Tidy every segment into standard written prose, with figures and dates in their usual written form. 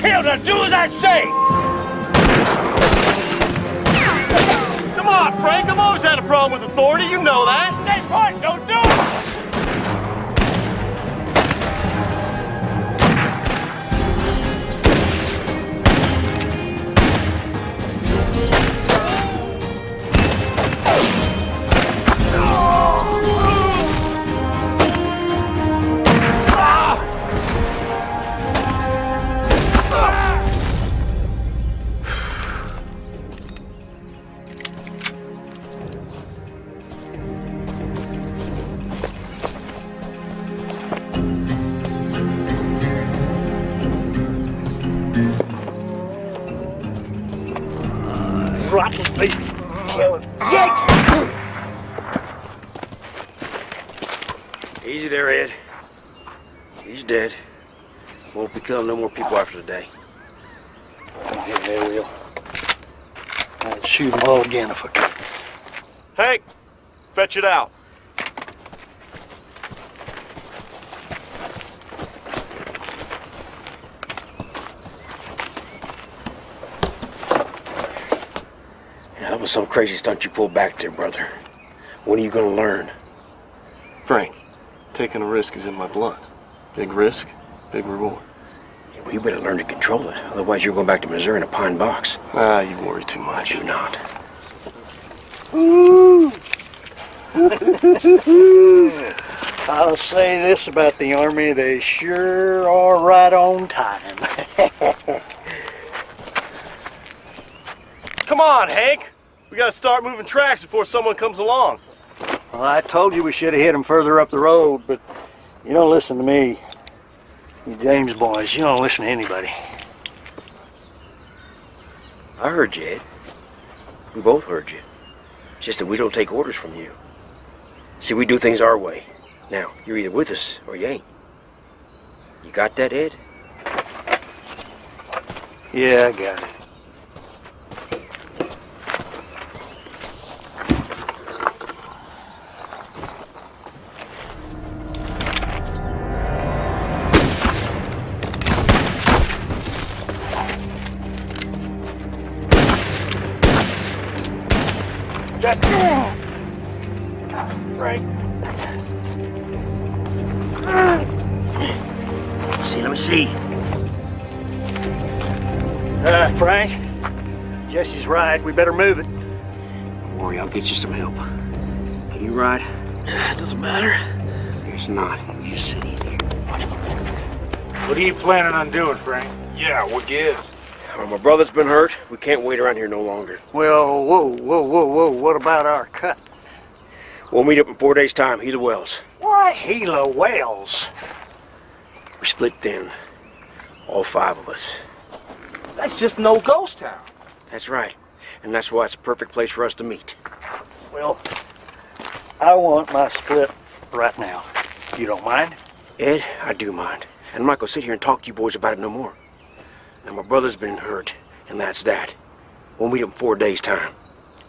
killed. Now do as I say. Come on, Frank. I've always had a problem with authority. You know that. Stay put. Don't do it. Rotten beef. Easy there, Ed. He's dead. Won't be killing no more people after today. Yeah, they will. I'd shoot them all again if I could. Hank, fetch it out. That was some crazy stunt you pulled back there, brother. When are you gonna learn? Frank, taking a risk is in my blood. Big risk, big reward. Yeah, well, you better learn to control it. Otherwise, you're going back to Missouri in a pine box. Ah, you worry too much. I do not. Ooh. I'll say this about the Army, they sure are right on time. Come on, Hank. We gotta start moving tracks before someone comes along. Well, I told you we should have hit them further up the road, but you don't listen to me. You James boys, you don't listen to anybody. I heard you, Ed. We both heard you. It's just that we don't take orders from you. See, we do things our way. Now, you're either with us or you ain't. You got that, Ed? Yeah, I got it. Right. Let me see. Frank, Jesse's right. We better move it. Don't worry, I'll get you some help. Can you ride? It doesn't matter. It's not. You just sit easy. What are you planning on doing, Frank? Yeah, what gives? Well, my brother's been hurt. We can't wait around here no longer. Well, whoa. What about our cut? We'll meet up in 4 days' time, Gila Wells. What? Gila Wells? We're split thin. All 5 of us. That's just no ghost town. That's right. And that's why it's a perfect place for us to meet. Well, I want my split right now. You don't mind? Ed, I do mind. And I'm not gonna sit here and talk to you boys about it no more. Now, my brother's been hurt, and that's that. We'll meet up in 4 days' time.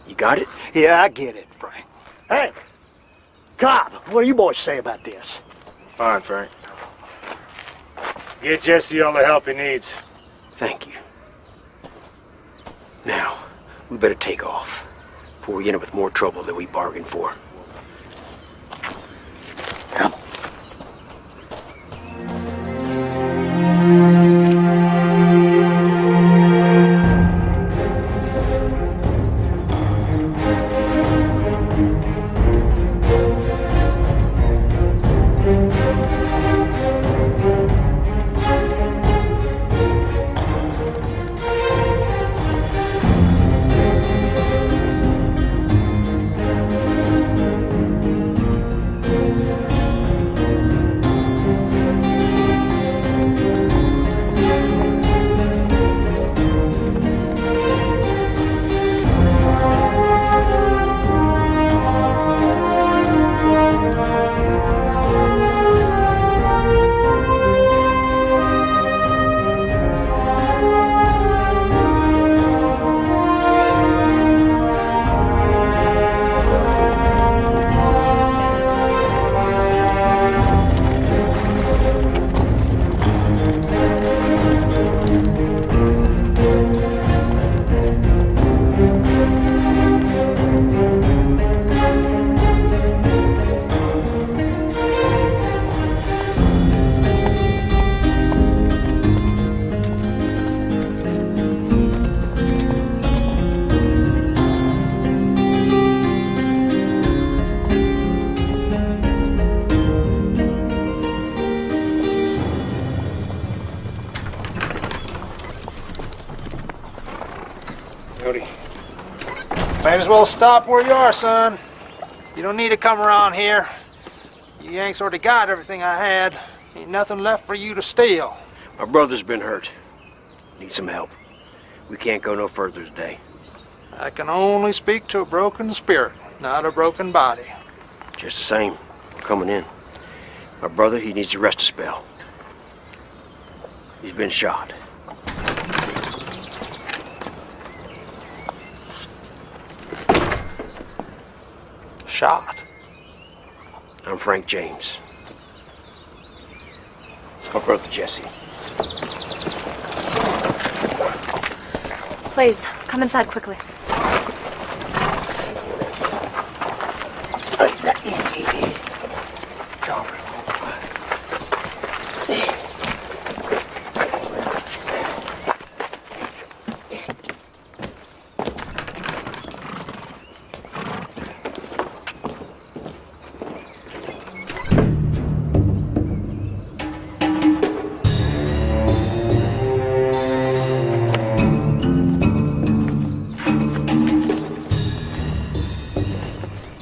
You got it? Yeah, I get it, Frank. Hey, Cobb, what do you boys say about this? Fine, Frank. Get Jesse all the help he needs. Thank you. Now, we better take off before we end up with more trouble than we bargained for. Come on. Howdy. Might as well stop where you are, son. You don't need to come around here. You Yanks already got everything I had. Ain't nothing left for you to steal. My brother's been hurt. Need some help. We can't go no further today. I can only speak to a broken spirit, not a broken body. Just the same, we're coming in. My brother, he needs to rest a spell. He's been shot. Shot? I'm Frank James. It's my brother Jesse. Please, come inside quickly. Easy. Drop it.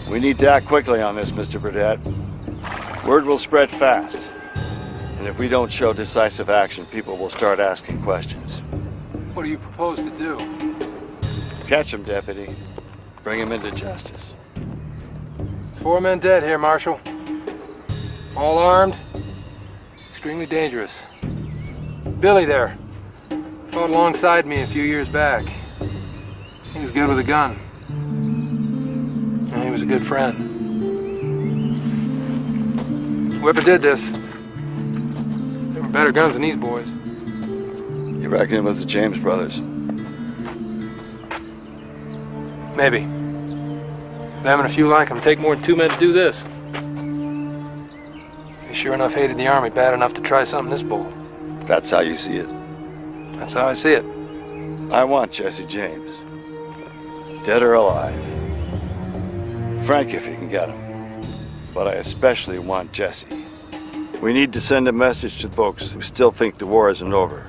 We need to act quickly on this, Mr. Burdett. Word will spread fast. And if we don't show decisive action, people will start asking questions. What do you propose to do? Catch him, Deputy. Bring him into justice. 4 men dead here, Marshal. All armed. Extremely dangerous. Billy there. Fought alongside me a few years back. He was good with a gun. And he was a good friend. Whoever did this, they were better guns than these boys. You reckon it was the James brothers? Maybe. Them and a few like them take more than 2 men to do this. They sure enough hated the army bad enough to try something this bold. That's how you see it. That's how I see it. I want Jesse James. Dead or alive. Frank, if you can get him. But I especially want Jesse. We need to send a message to folks who still think the war isn't over.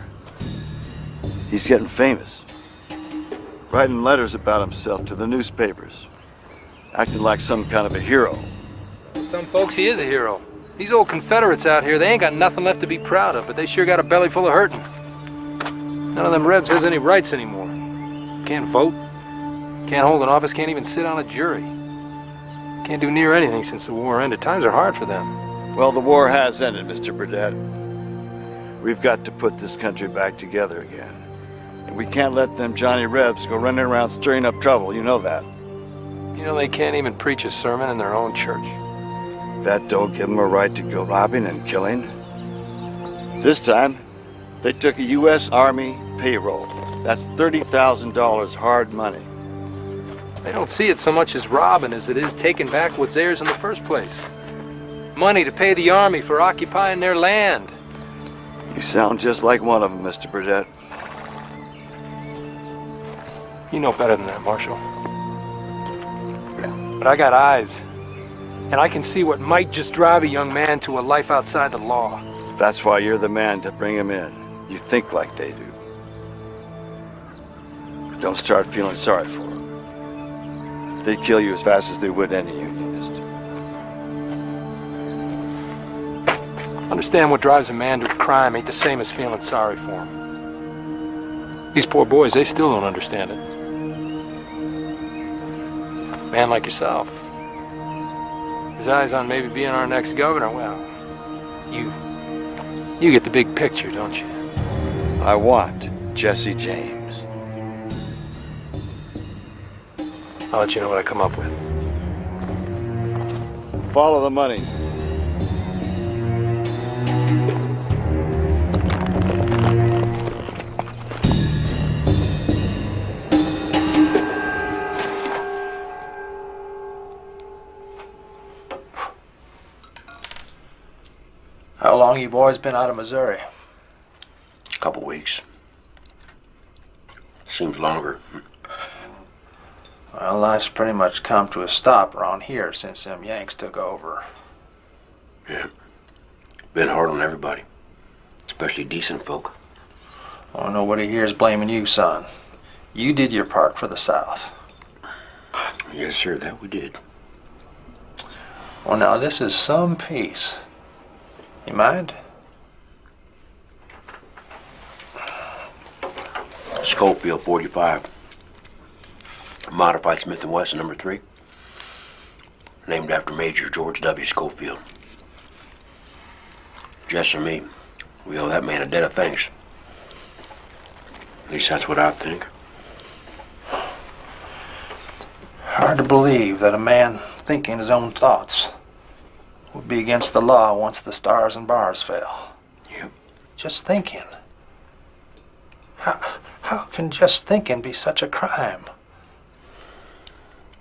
He's getting famous. Writing letters about himself to the newspapers. Acting like some kind of a hero. Some folks, he is a hero. These old Confederates out here, they ain't got nothing left to be proud of, but they sure got a belly full of hurting. None of them Rebs has any rights anymore. Can't vote. Can't hold an office, can't even sit on a jury. Can't do near anything since the war ended. Times are hard for them. Well, the war has ended, Mr. Burdett. We've got to put this country back together again. And we can't let them Johnny Rebs go running around stirring up trouble, you know that. You know they can't even preach a sermon in their own church. That don't give them a right to go robbing and killing. This time, they took a U.S. Army payroll. That's $30,000 hard money. They don't see it so much as robbing as it is taking back what's theirs in the first place. Money to pay the army for occupying their land. You sound just like one of them, Mr. Burdett. You know better than that, Marshal. But I got eyes. And I can see what might just drive a young man to a life outside the law. That's why you're the man to bring him in. You think like they do. Don't start feeling sorry for them. They'd kill you as fast as they would any Unionist. Understand what drives a man to a crime ain't the same as feeling sorry for him. These poor boys, they still don't understand it. A man like yourself, his eyes on maybe being our next governor, well, you get the big picture, don't you? I want Jesse James. I'll let you know what I come up with. Follow the money. How long you boys been out of Missouri? A couple weeks. Seems longer. Well, life's pretty much come to a stop around here since them Yanks took over. Yeah. Been hard on everybody. Especially decent folk. Oh, nobody here is blaming you, son. You did your part for the South. Yes, sir, that we did. Well, now, this is some piece. You mind? Schofield 45. Modified Smith & Wesson number 3. Named after Major George W. Schofield. Jess and me, we owe that man a debt of thanks. At least that's what I think. Hard to believe that a man thinking his own thoughts would be against the law once the stars and bars fell. Yep. Just thinking. How can just thinking be such a crime?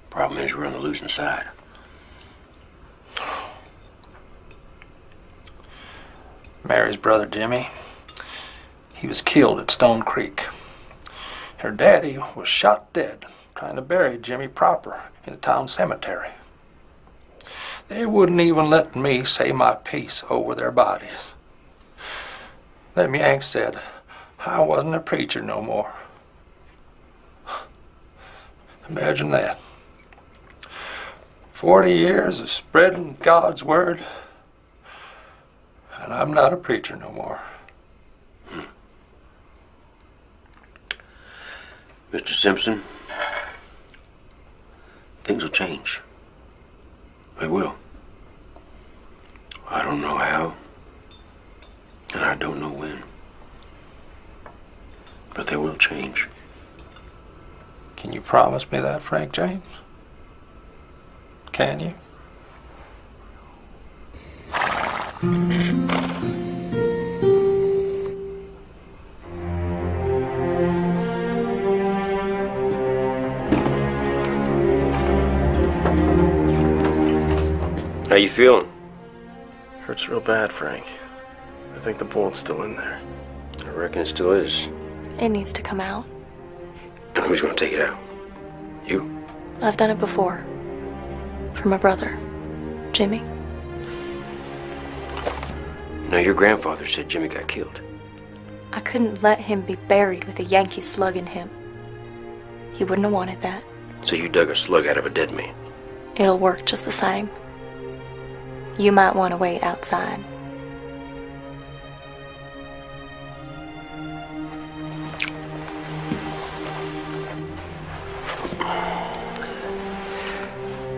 Problem is we're on the losing side. Mary's brother Jimmy, he was killed at Stone Creek. Her daddy was shot dead trying to bury Jimmy proper in the town cemetery. They wouldn't even let me say my piece over their bodies. Them Yanks said I wasn't a preacher no more. Imagine that. 40 years of spreading God's word, and I'm not a preacher no more. Mr. Simpson, things will change. They will. I don't know how, and I don't know when. But they will change. Can you promise me that, Frank James? Can you? How you feeling? Hurts real bad, Frank. I think the bullet's still in there. I reckon it still is. It needs to come out. And who's gonna take it out? You? I've done it before. For my brother, Jimmy. No, your grandfather said Jimmy got killed. I couldn't let him be buried with a Yankee slug in him. He wouldn't have wanted that. So you dug a slug out of a dead man. It'll work just the same. You might want to wait outside.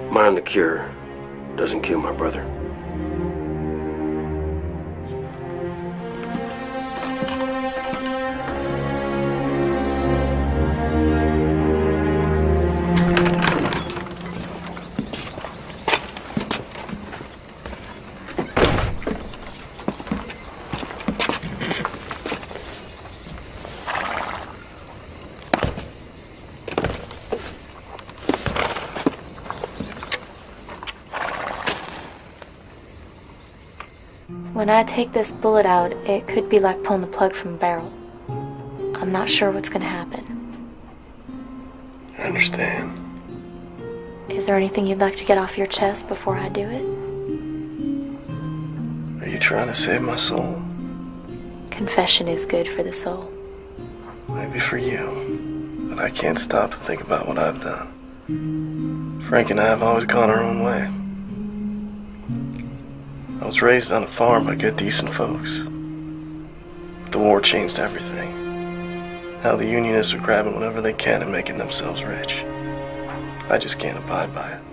Mind the cure doesn't kill my brother. When I take this bullet out, it could be like pulling the plug from a barrel. I'm not sure what's going to happen. I understand. Is there anything you'd like to get off your chest before I do it? Are you trying to save my soul? Confession is good for the soul. Maybe for you, but I can't stop to think about what I've done. Frank and I have always gone our own way. I was raised on a farm by good, decent folks. But the war changed everything. Now the Unionists are grabbing whatever they can and making themselves rich. I just can't abide by it.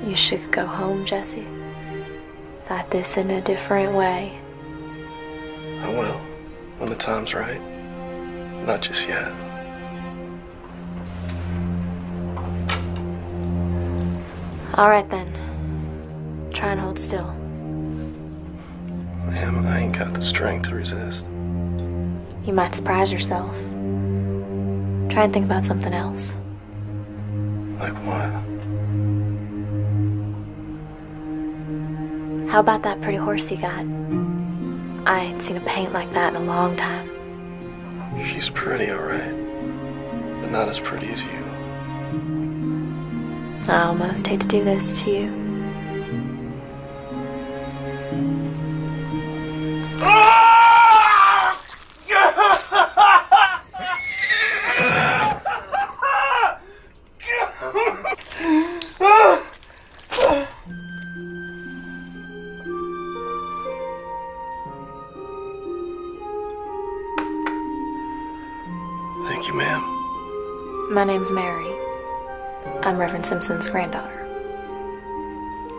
You should go home, Jesse. Fight this in a different way. I will, when the time's right. Not just yet. All right, then. Try and hold still. Ma'am, I ain't got the strength to resist. You might surprise yourself. Try and think about something else. Like what? How about that pretty horse you got? I ain't seen a paint like that in a long time. She's pretty, all right. But not as pretty as you. I almost hate to do this to you. Thank you, ma'am. My name's Mary. I'm Reverend Simpson's granddaughter.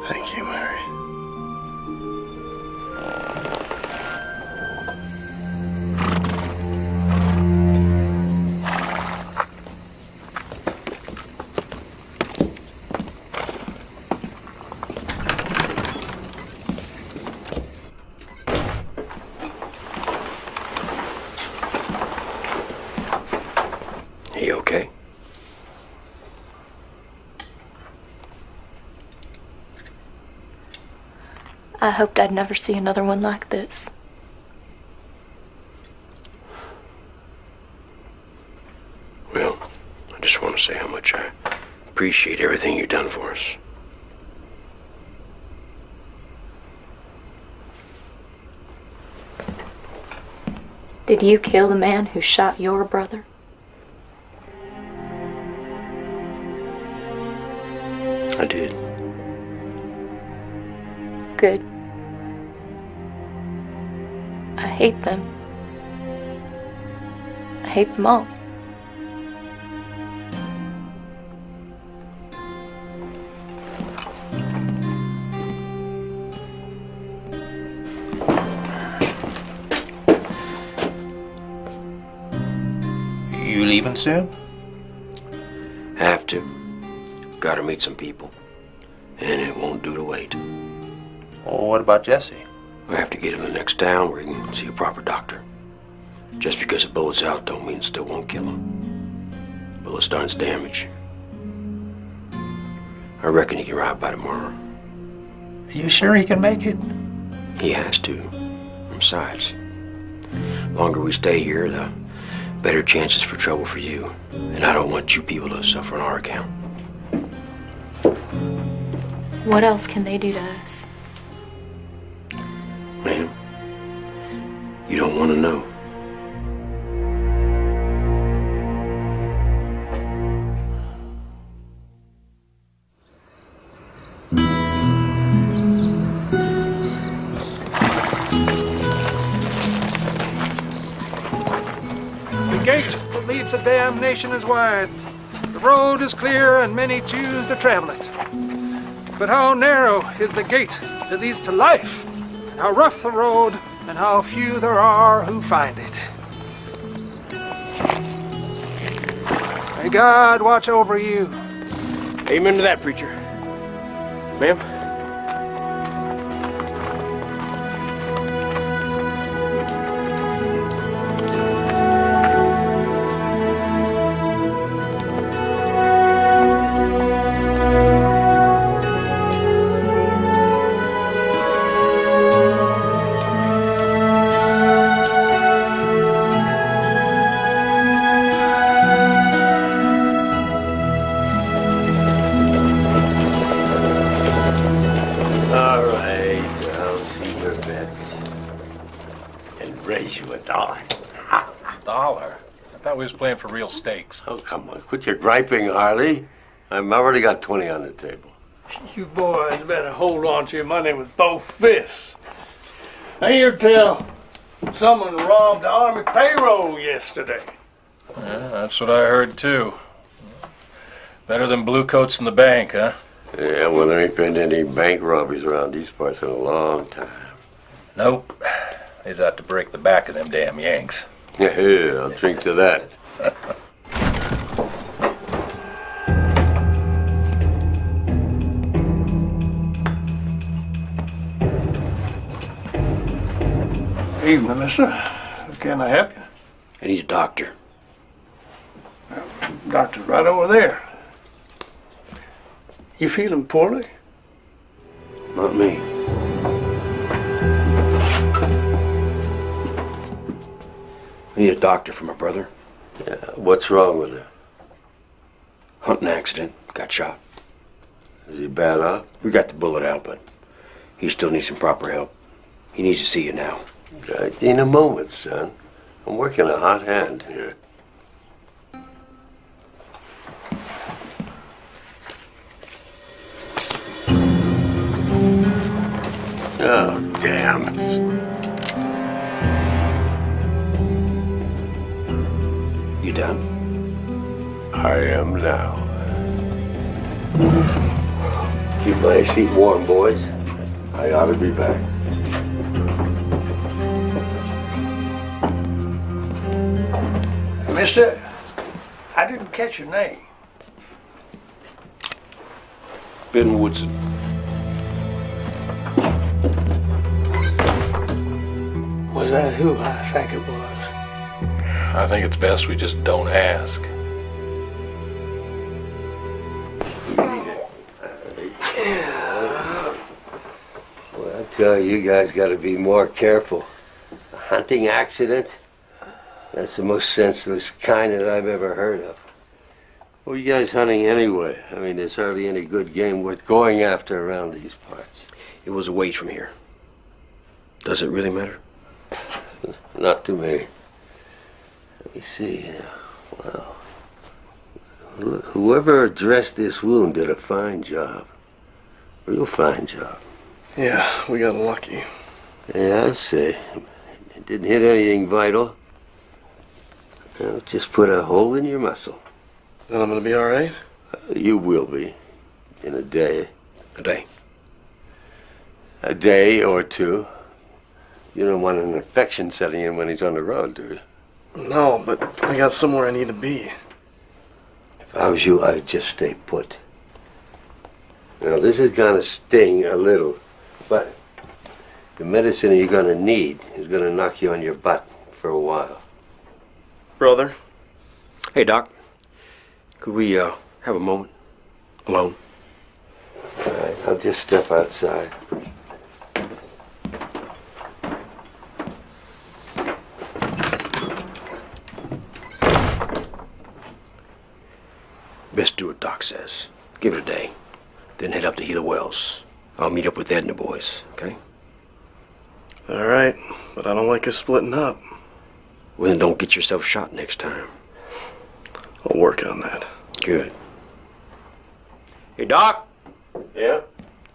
Thank you, Mary. You okay? I hoped I'd never see another one like this. Well, I just want to say how much I appreciate everything you've done for us. Did you kill the man who shot your brother? I did. Good. I hate them. I hate them all. You leaving soon? Have to. Gotta meet some people. And it won't do to wait. Oh, what about Jesse? We have to get him to the next town where he can see a proper doctor. Just because a bullet's out don't mean it still won't kill him. Bullet's done its damage. I reckon he can ride by tomorrow. Are you sure he can make it? He has to. Besides, longer we stay here, the better chances for trouble for you. And I don't want you people to suffer on our account. What else can they do to us? Ma'am, you don't want to know. The gate that leads to damnation is wide. The road is clear and many choose to travel it. But how narrow is the gate that leads to life? How rough the road, and how few there are who find it. May God watch over you. Amen to that, preacher. Ma'am? We was playing for real stakes. Oh, come on. Quit your griping, Harley. I've already got 20 on the table. You boys better hold on to your money with both fists. I hear tell someone robbed the Army payroll yesterday. Yeah, that's what I heard, too. Better than bluecoats in the bank, huh? Yeah, well, there ain't been any bank robberies around these parts in a long time. Nope. He's out to break the back of them damn Yanks. Yeah, I'll drink to that. Evening, mister. Can I help you? I need a doctor. Doctor's right over there. You feeling poorly? Not me. I need a doctor for my brother. Yeah, what's wrong with her? Hunting accident. Got shot. Is he bad off? We got the bullet out, but he still needs some proper help. He needs to see you now. In a moment, son. I'm working a hot hand here. Oh, damn. You done? I am now. Keep my seat warm, boys. I ought to be back. Mister, I didn't catch your name. Ben Woodson. Was that who I think it was? I think it's best we just don't ask. Well, I tell you, you guys got to be more careful. A hunting accident? That's the most senseless kind that I've ever heard of. What are you guys hunting anyway? I mean, there's hardly any good game worth going after around these parts. It was a ways from here. Does it really matter? Not to me. Let me see. Well, whoever addressed this wound did a fine job. Real fine job. Yeah, we got lucky. Yeah, I see. It didn't hit anything vital. It'll just put a hole in your muscle. Then I'm gonna be all right? You will be. In a day. A day. A day or two. You don't want an infection setting in when he's on the road, do you? No, but I got somewhere I need to be. If I was you, I'd just stay put. Now, this is gonna sting a little, but the medicine you're gonna need is gonna knock you on your butt for a while. Brother? Hey, Doc. Could we have a moment alone? All right, I'll just step outside. Best do what Doc says. Give it a day. Then head up to Gila Wells. I'll meet up with Ed and the boys, okay? All right, but I don't like us splitting up. Well, then don't get yourself shot next time. I'll work on that. Good. Hey, Doc. Yeah?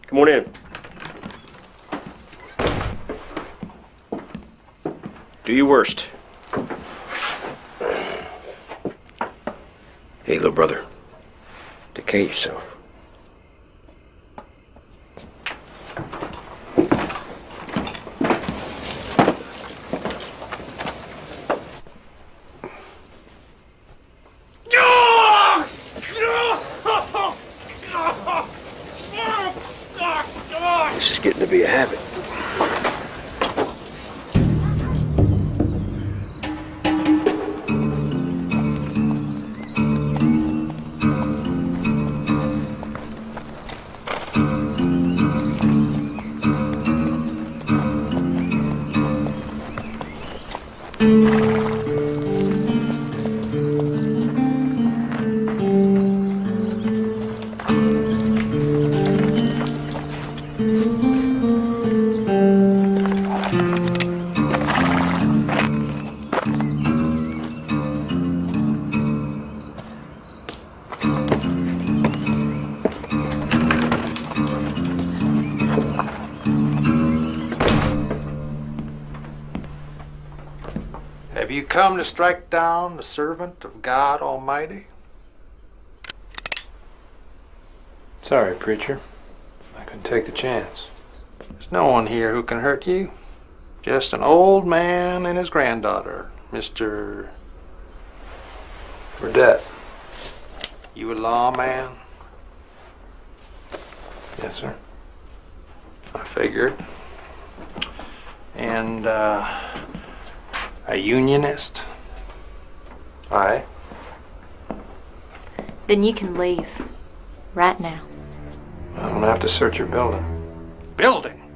Come on in. Do your worst. Hey, little brother. Take care of yourself. This is getting to be a habit. Have you come to strike down the servant of God Almighty? Sorry, preacher. I couldn't take the chance. There's no one here who can hurt you. Just an old man and his granddaughter, Mr. Burdett. You a lawman? Yes, sir. I figured. And, a unionist? Aye. Then you can leave. Right now. I don't have to search your building. Building?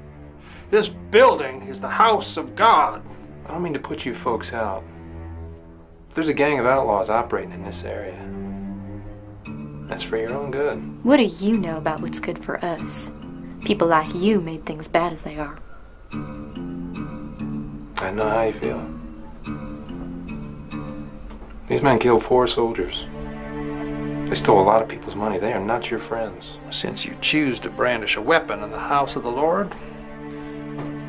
This building is the house of God. I don't mean to put you folks out. There's a gang of outlaws operating in this area. That's for your own good. What do you know about what's good for us? People like you made things bad as they are. I know how you feel. These men killed 4 soldiers. They stole a lot of people's money. They are not your friends. Since you choose to brandish a weapon in the house of the Lord,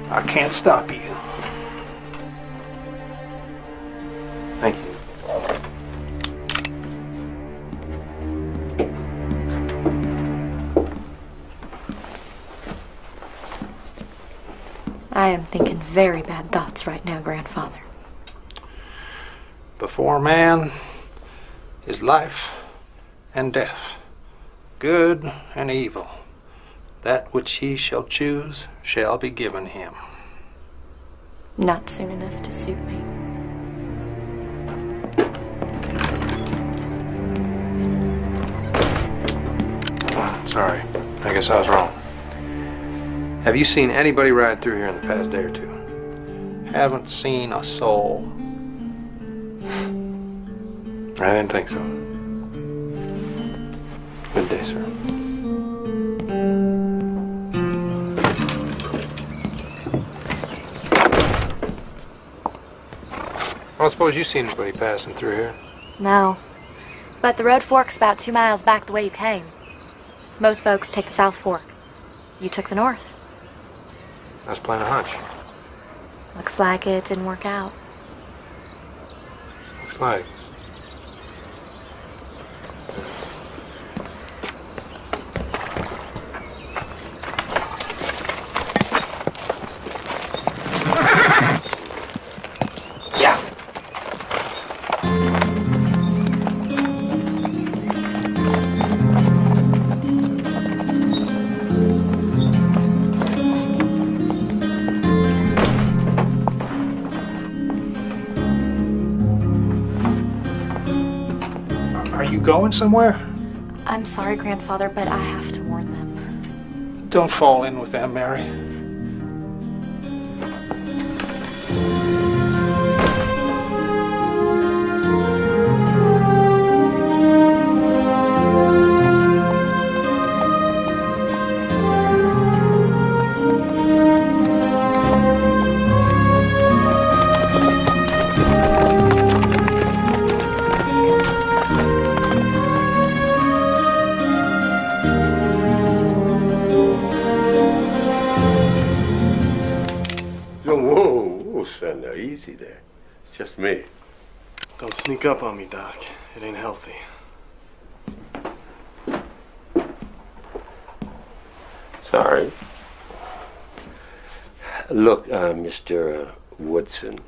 I can't stop you. Thank you. I am thinking very bad thoughts right now, Grandfather. Before man is life and death, good and evil. That which he shall choose shall be given him. Not soon enough to suit me. Sorry. I guess I was wrong. Have you seen anybody ride through here in the past day or two? Haven't seen a soul. I didn't think so. Good day, sir. I don't suppose you've seen anybody passing through here. No. But the road fork's about 2 miles back the way you came. Most folks take the South Fork. You took the North. I was playing a hunch. Looks like it didn't work out. Looks like. Going somewhere? I'm sorry, Grandfather, but I have to warn them. Don't fall in with them, Mary. Now, easy there. It's just me. Don't sneak up on me, Doc. It ain't healthy. Sorry. Look, Mr. Woodson,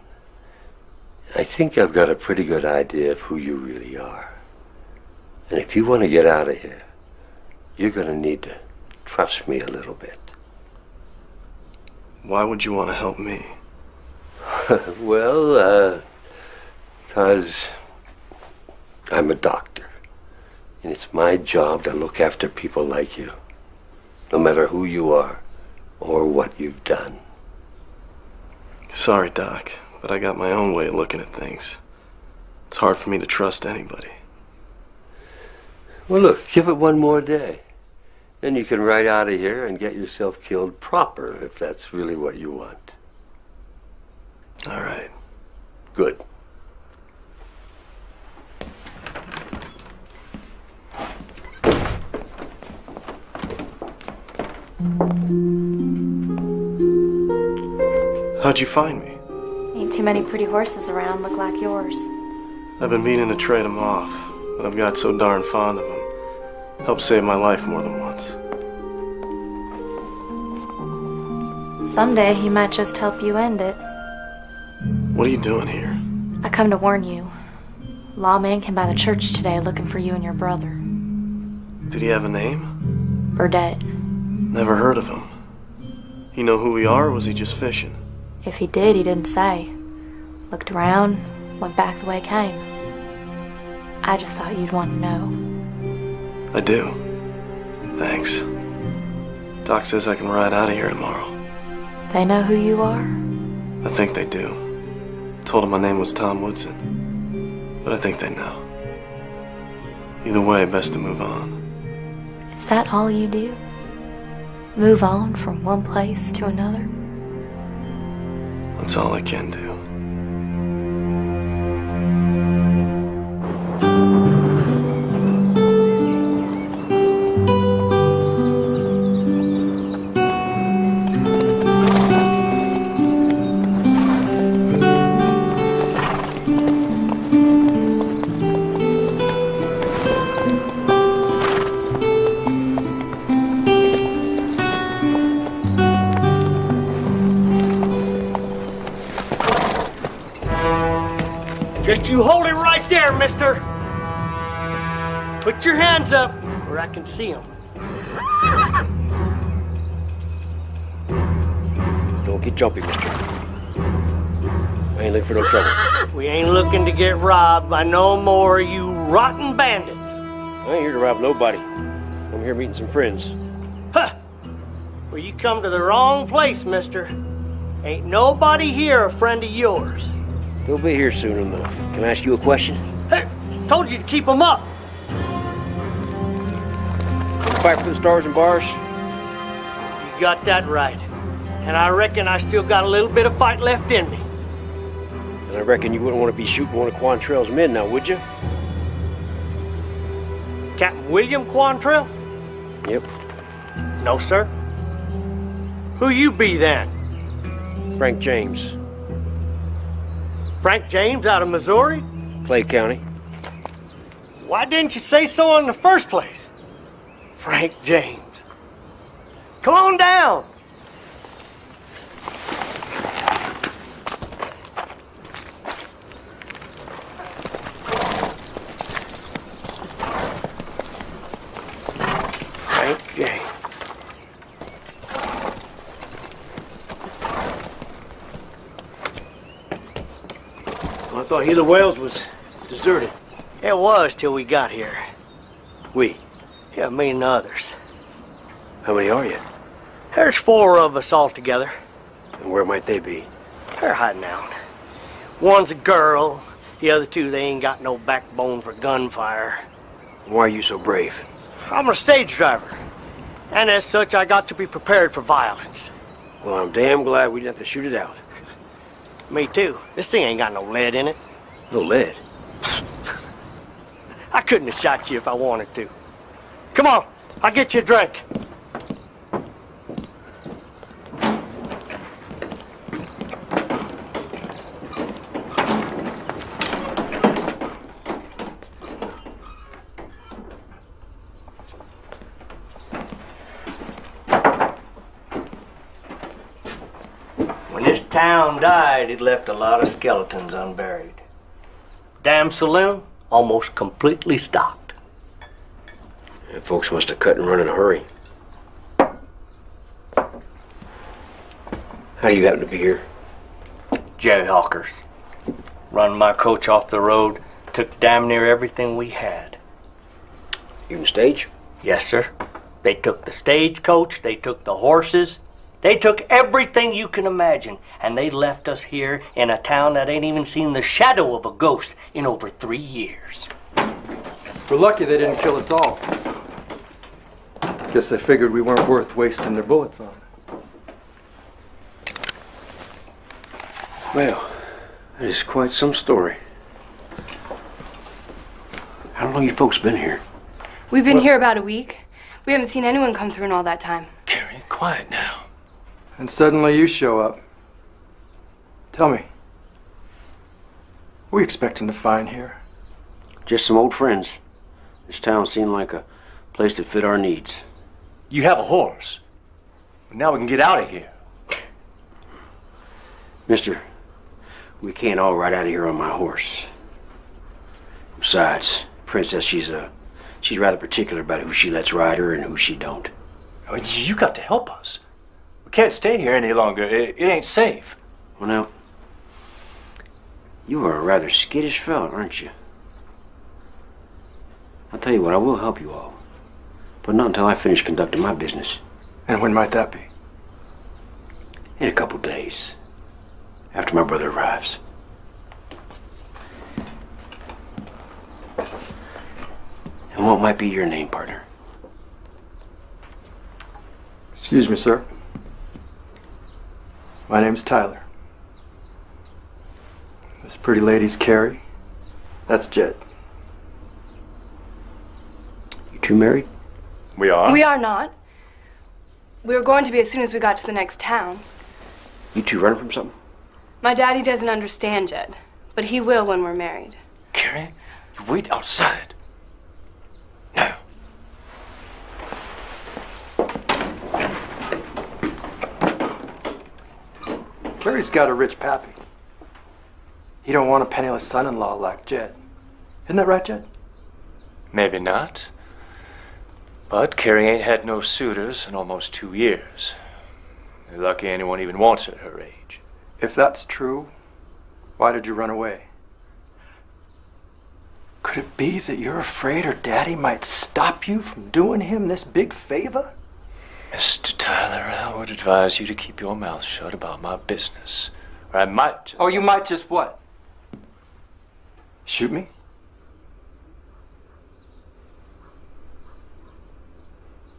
I think I've got a pretty good idea of who you really are. And if you want to get out of here, you're going to need to trust me a little bit. Why would you want to help me? Well, because I'm a doctor. And it's my job to look after people like you, no matter who you are or what you've done. Sorry, Doc, but I got my own way of looking at things. It's hard for me to trust anybody. Well, look, give it one more day. Then you can ride out of here and get yourself killed proper, if that's really what you want. All right. Good. How'd you find me? Ain't too many pretty horses around look like yours. I've been meaning to trade them off, but I've got so darn fond of them. Helped save my life more than once. Someday he might just help you end it. What are you doing here? I come to warn you. Lawman came by the church today looking for you and your brother. Did he have a name? Burdett. Never heard of him. He know who we are, or was he just fishing? If he did, he didn't say. Looked around, went back the way he came. I just thought you'd want to know. I do. Thanks. Doc says I can ride out of here tomorrow. They know who you are? I think they do. Told them my name was Tom Woodson. But I think they know. Either way, best to move on. Is that all you do? Move on from one place to another? That's all I can do. You hold it right there, mister. Put your hands up where I can see them. Don't get jumpy, mister. I ain't looking for no trouble. We ain't looking to get robbed by no more of you rotten bandits. I ain't here to rob nobody. I'm here meeting some friends. Huh! Well, you come to the wrong place, mister. Ain't nobody here a friend of yours. They'll be here soon enough. Can I ask you a question? Hey, told you to keep them up. Fight for the stars and bars? You got that right. And I reckon I still got a little bit of fight left in me. And I reckon you wouldn't want to be shooting one of Quantrell's men now, would you? Captain William Quantrell? Yep. No, sir. Who you be then? Frank James. Frank James out of Missouri? Clay County. Why didn't you say so in the first place? Frank James. Come on down. Frank James. Well, I thought Healer Wells was deserted. It was till we got here. We? Yeah, me and the others. How many are you? There's 4 of us all together. And where might they be? They're hiding out. One's a girl. The other 2, they ain't got no backbone for gunfire. Why are you so brave? I'm a stage driver. And as such, I got to be prepared for violence. Well, I'm damn glad we didn't have to shoot it out. Me too. This thing ain't got no lead in it. No lead? I couldn't have shot you if I wanted to. Come on, I'll get you a drink. When this town died, it left a lot of skeletons unburied. Damn saloon, almost completely stocked. And folks must have cut and run in a hurry. How do you happen to be here? Jayhawkers. Run my coach off the road, took damn near everything we had. Even stage? Yes, sir. They took the stagecoach, they took the horses, they took everything you can imagine, and they left us here in a town that ain't even seen the shadow of a ghost in over 3 years. We're lucky they didn't kill us all. Guess they figured we weren't worth wasting their bullets on. Well, that is quite some story. How long you folks been here? We've been here about a week. We haven't seen anyone come through in all that time. Carrie, quiet now. And suddenly you show up. Tell me, what are we expecting to find here? Just some old friends. This town seemed like a place that fit our needs. You have a horse. Now we can get out of here. Mister, we can't all ride out of here on my horse. Besides, Princess, she's rather particular about who she lets ride her and who she don't. Oh, you got to help us. We can't stay here any longer. It ain't safe. Well, now, you are a rather skittish fella, aren't you? I'll tell you what, I will help you all. But not until I finish conducting my business. And when might that be? In a couple days. After my brother arrives. And what might be your name, partner? Excuse me, sir. My name's Tyler. This pretty lady's Carrie. That's Jed. You two married? We are? We are not. We were going to be as soon as we got to the next town. You two running from something? My daddy doesn't understand Jed, but he will when we're married. Carrie, you wait outside. Now. Carrie's got a rich pappy. You don't want a penniless son-in-law like Jed. Isn't that right, Jed? Maybe not. But Carrie ain't had no suitors in almost 2 years. You're lucky anyone even wants her at her age. If that's true, why did you run away? Could it be that you're afraid her daddy might stop you from doing him this big favor? Mr. Tyler, I would advise you to keep your mouth shut about my business. Or I might just... Oh, you might just what? Shoot me?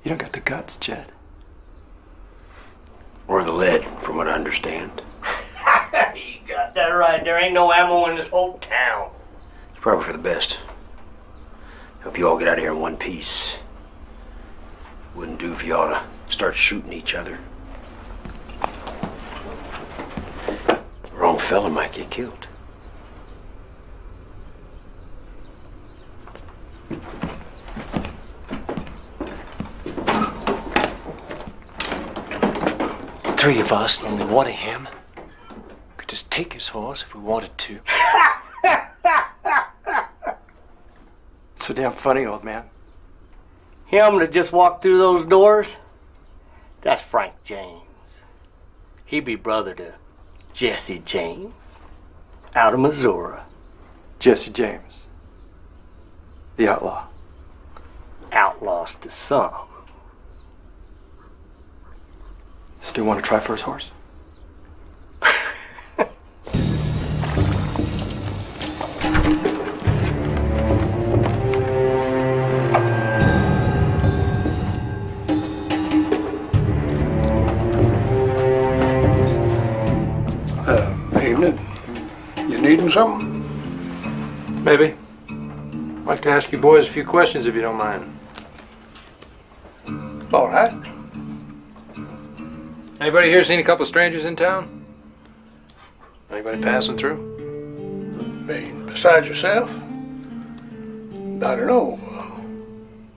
You don't got the guts, Jed. Or the lead, from what I understand. You got that right. There ain't no ammo in this whole town. It's probably for the best. Hope you all get out of here in one piece. Wouldn't do if you ought to start shooting each other. The wrong fella might get killed. Three of us and only one of him. Could just take his horse if we wanted to. So damn funny, old man. Him that just walked through those doors? That's Frank James. He be brother to Jesse James, out of Missouri. Jesse James. The outlaw. Outlaws to some. Still want to try for his horse? Evening. You needing something? Maybe. I'd like to ask you boys a few questions if you don't mind. All right. Anybody here seen a couple of strangers in town? Anybody passing through? I mean, besides yourself? I don't know.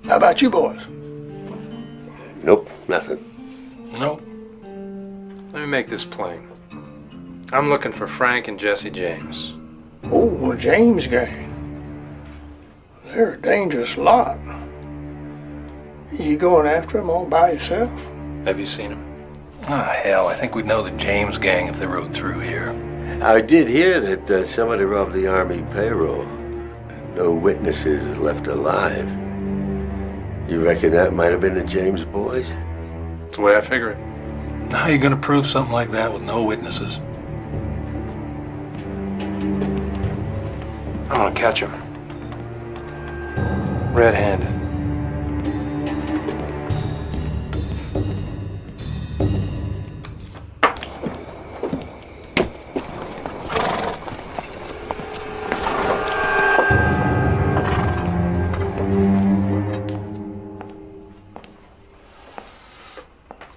How about you boys? Nope, nothing. Nope. Let me make this plain. I'm looking for Frank and Jesse James. Oh, a James gang. They're a dangerous lot. You going after them all by yourself? Have you seen them? Ah, hell, I think we'd know the James gang if they rode through here. I did hear that somebody robbed the Army payroll. No witnesses left alive. You reckon that might have been the James boys? That's the way I figure it. How are you gonna prove something like that with no witnesses? I'm gonna catch him. Red-handed.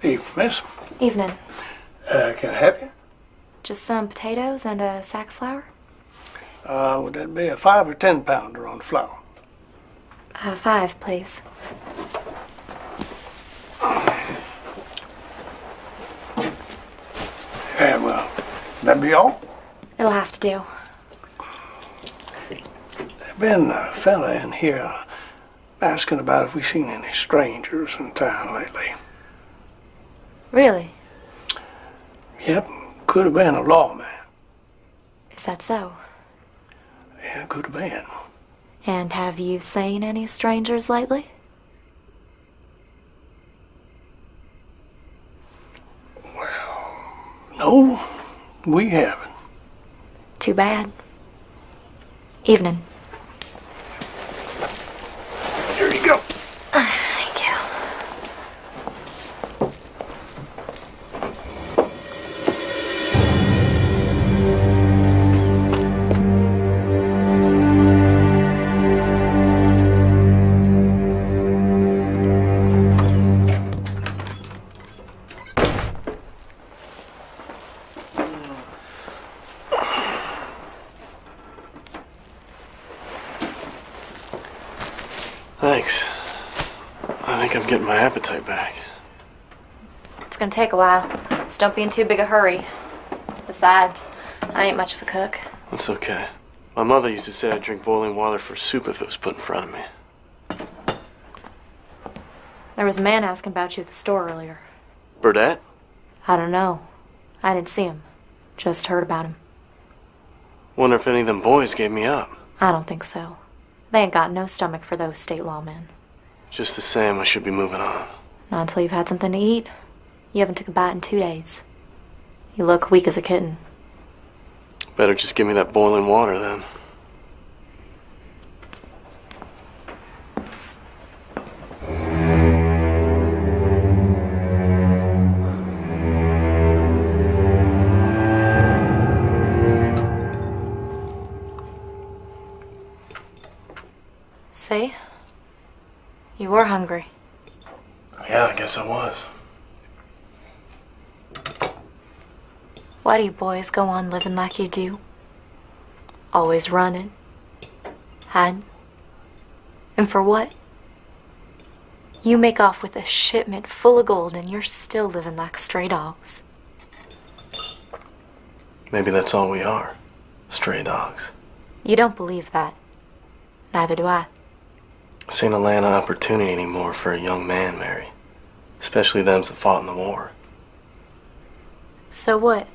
Evening, miss. Evening. Can I help you? Just some potatoes and a sack of flour? Would that be a 5 or 10 pounder on the flour? 5, please. Yeah, well, that be all? It'll have to do. There's been a fella in here asking about if we seen any strangers in town lately. Really? Yep, could have been a lawman. Is that so? Yeah, could have been. And have you seen any strangers lately? No, we haven't. Too bad. Evening. Here you go. Thank you. Thanks. I think I'm getting my appetite back. It's gonna take a while. Just don't be in too big a hurry. Besides, I ain't much of a cook. It's okay. My mother used to say I'd drink boiling water for soup if it was put in front of me. There was a man asking about you at the store earlier. Burdett? I don't know. I didn't see him. Just heard about him. Wonder if any of them boys gave me up. I don't think so. They ain't got no stomach for those state lawmen. Just the same, I should be moving on. Not until you've had something to eat. You haven't took a bite in 2 days. You look weak as a kitten. Better just give me that boiling water then. See? You were hungry. Yeah, I guess I was. Why do you boys go on living like you do? Always running, hiding. And for what? You make off with a shipment full of gold and you're still living like stray dogs. Maybe that's all we are. Stray dogs. You don't believe that. Neither do I. This ain't a land of opportunity anymore for a young man, Mary. Especially them that fought in the war. So what?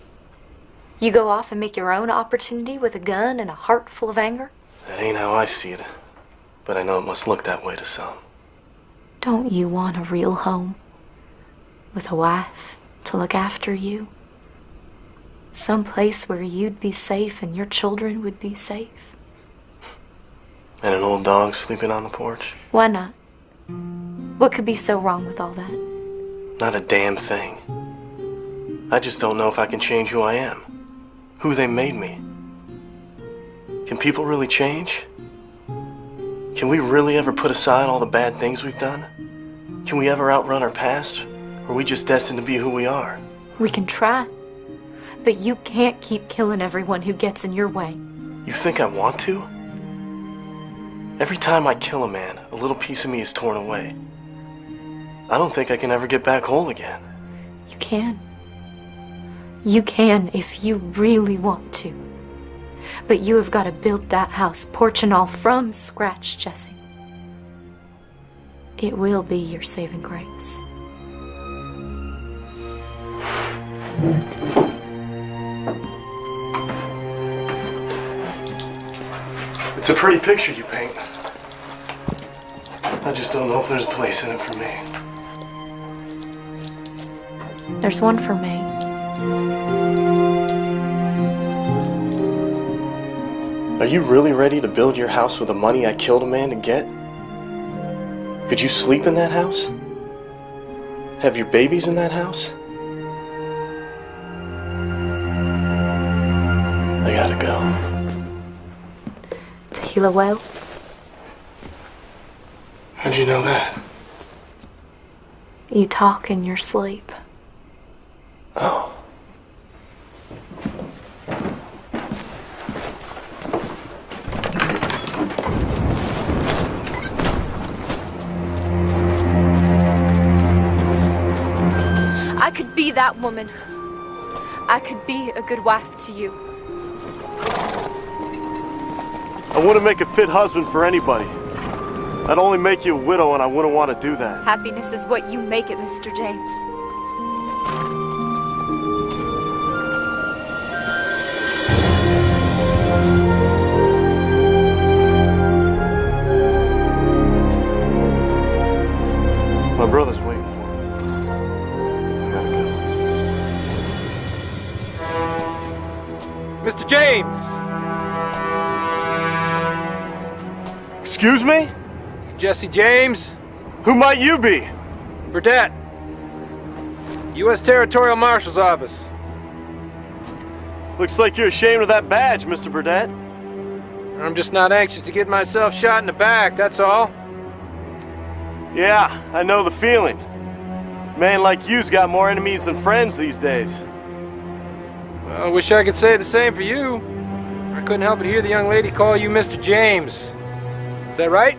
You go off and make your own opportunity with a gun and a heart full of anger? That ain't how I see it. But I know it must look that way to some. Don't you want a real home? With a wife to look after you? Some place where you'd be safe and your children would be safe? And an old dog sleeping on the porch? Why not? What could be so wrong with all that? Not a damn thing. I just don't know if I can change who I am. Who they made me. Can people really change? Can we really ever put aside all the bad things we've done? Can we ever outrun our past? Or are we just destined to be who we are? We can try. But you can't keep killing everyone who gets in your way. You think I want to? Every time I kill a man, a little piece of me is torn away. I don't think I can ever get back whole again. You can. You can if you really want to. But you have got to build that house, porch and all, from scratch, Jesse. It will be your saving grace. It's a pretty picture you paint. I just don't know if there's a place in it for me. There's one for me. Are you really ready to build your house with the money I killed a man to get? Could you sleep in that house? Have your babies in that house? I gotta go. Tequila Whales? How'd you know that? You talk in your sleep. Oh. I could be that woman. I could be a good wife to you. I wouldn't make a fit husband for anybody. I'd only make you a widow, and I wouldn't want to do that. Happiness is what you make it, Mr. James. My brother's waiting for me. I gotta go. Mr. James! Excuse me? Jesse James? Who might you be? Burdett. U.S. Territorial Marshal's Office. Looks like you're ashamed of that badge, Mr. Burdett. I'm just not anxious to get myself shot in the back, that's all. Yeah, I know the feeling. A man like you's got more enemies than friends these days. Well, I wish I could say the same for you. I couldn't help but hear the young lady call you Mr. James. Is that right?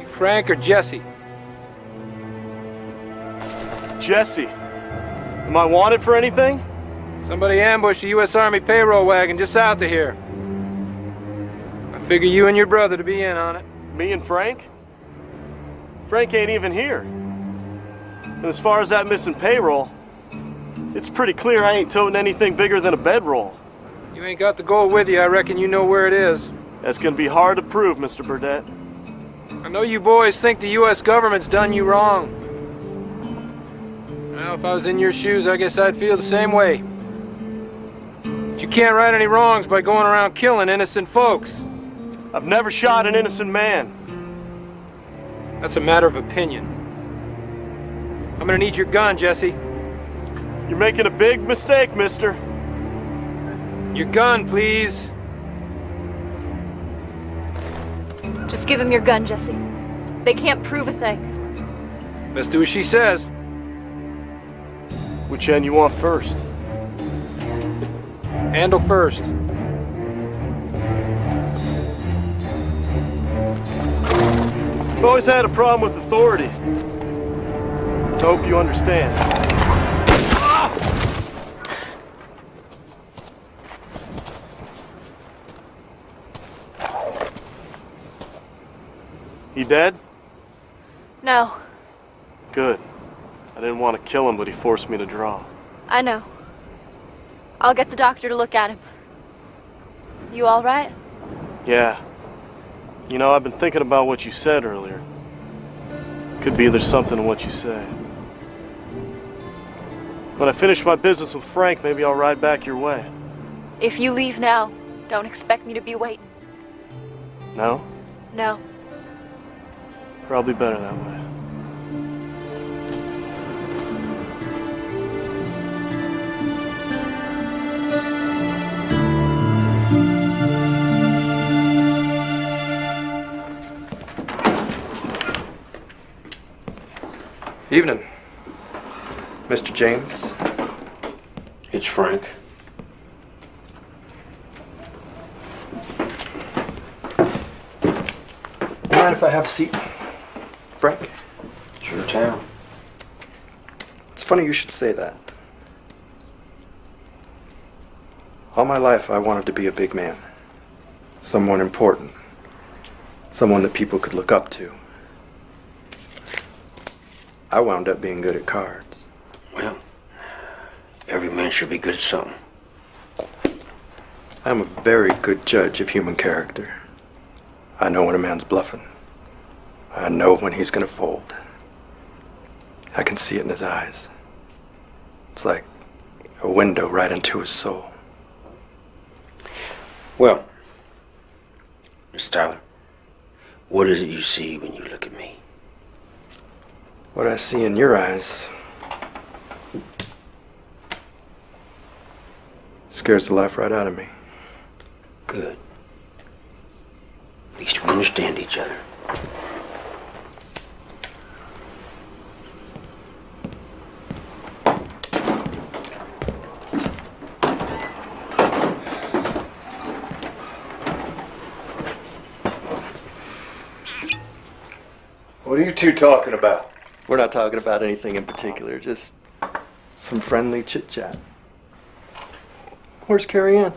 You Frank or Jesse? Jesse. Am I wanted for anything? Somebody ambushed a U.S. Army payroll wagon just south of here. I figure you and your brother to be in on it. Me and Frank? Frank ain't even here. And as far as that missing payroll, it's pretty clear I ain't toting anything bigger than a bedroll. You ain't got the gold with you. I reckon you know where it is. That's gonna be hard to prove, Mr. Burdett. I know you boys think the U.S. government's done you wrong. Well, if I was in your shoes, I guess I'd feel the same way. But you can't right any wrongs by going around killing innocent folks. I've never shot an innocent man. That's a matter of opinion. I'm gonna need your gun, Jesse. You're making a big mistake, mister. Your gun, please. Just give him your gun, Jesse. They can't prove a thing. Best do as she says. Which end you want first? Handle first. I've always had a problem with authority. I hope you understand. He dead? No, Good. I didn't want to kill him, but he forced me to draw. I know. I'll get the doctor to look at him. You all right? Yeah. You know, I've been thinking about what you said earlier. Could be there's something in what you say. When I finish my business with Frank, maybe I'll ride back your way. If you leave now, don't expect me to be waiting. No? No. Probably better that way. Evening, Mr. James. It's Frank. Mind if I have a seat, Frank? It's your town. It's funny you should say that. All my life I wanted to be a big man. Someone important. Someone that people could look up to. I wound up being good at cards. Well, every man should be good at something. I'm a very good judge of human character. I know when a man's bluffing. I know when he's gonna fold. I can see it in his eyes. It's like a window right into his soul. Well, Miss Tyler, what is it you see when you look at me? What I see in your eyes scares the life right out of me. Good. At least we understand each other. What are you two talking about? We're not talking about anything in particular, just some friendly chit-chat. Where's Carrie Ann?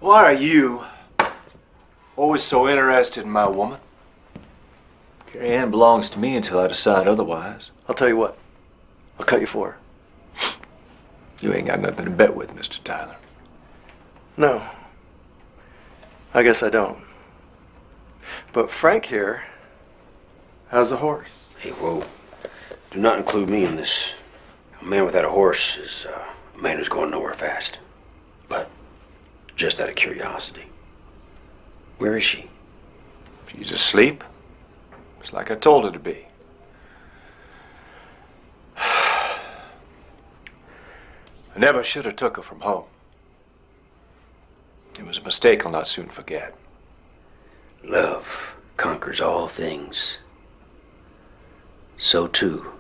Why are you always so interested in my woman? Carrie Ann belongs to me until I decide otherwise. I'll tell you what. I'll cut you for her. You ain't got nothing to bet with, Mr. Tyler. No. I guess I don't. But Frank here has a horse. Hey, whoa. Do not include me in this. A man without a horse is a man who's going nowhere fast. But just out of curiosity, where is she? She's asleep. It's like I told her to be. I never should have took her from home. It was a mistake I'll not soon forget. Love conquers all things. So too,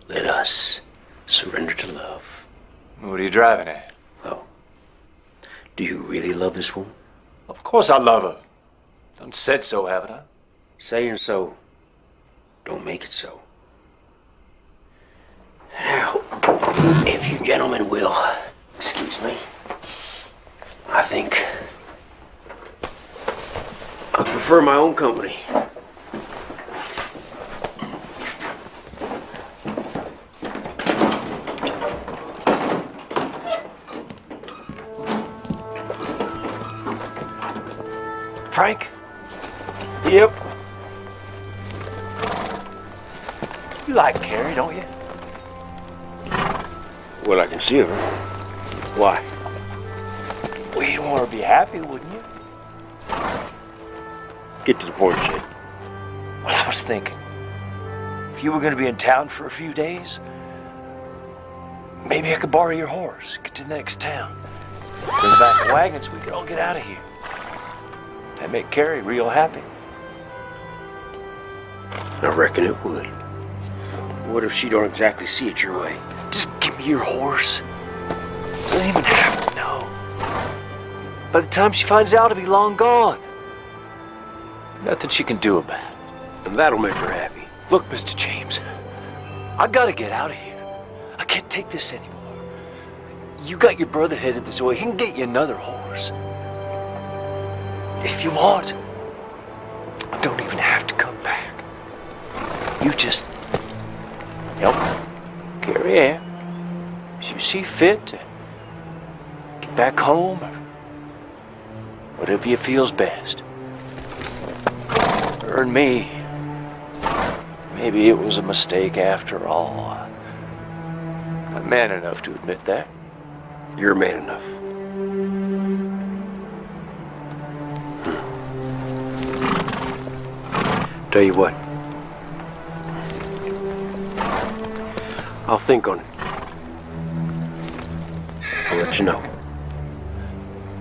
let us surrender to love. What are you driving at? Well, do you really love this woman? Of course I love her. Done said so, haven't I? Saying so don't make it so. Now, if you gentlemen will Excuse me. I think I prefer my own company. Frank? Yep. You like Carrie, don't you? What I can see of her. Why? Well, you'd want her to be happy, wouldn't you? Get to the point, Jed. Well, I was thinking, if you were going to be in town for a few days, maybe I could borrow your horse, get to the next town. Bring back the wagons, we could all get out of here. That'd make Carrie real happy. I reckon it would. What if she don't exactly see it your way? Just give me your horse. Doesn't even have to know. By the time she finds out, it'll be long gone. Nothing she can do about it. And that'll make her happy. Look, Mr. James, I gotta get out of here. I can't take this anymore. You got your brother headed this way. He can get you another horse. If you want, I don't even have to come back. You just help Carrie Ann as you see fit to get back home or whatever you feel's best. Her and me, maybe it was a mistake after all. I'm man enough to admit that. You're man enough. Tell you what. I'll think on it. I'll let you know.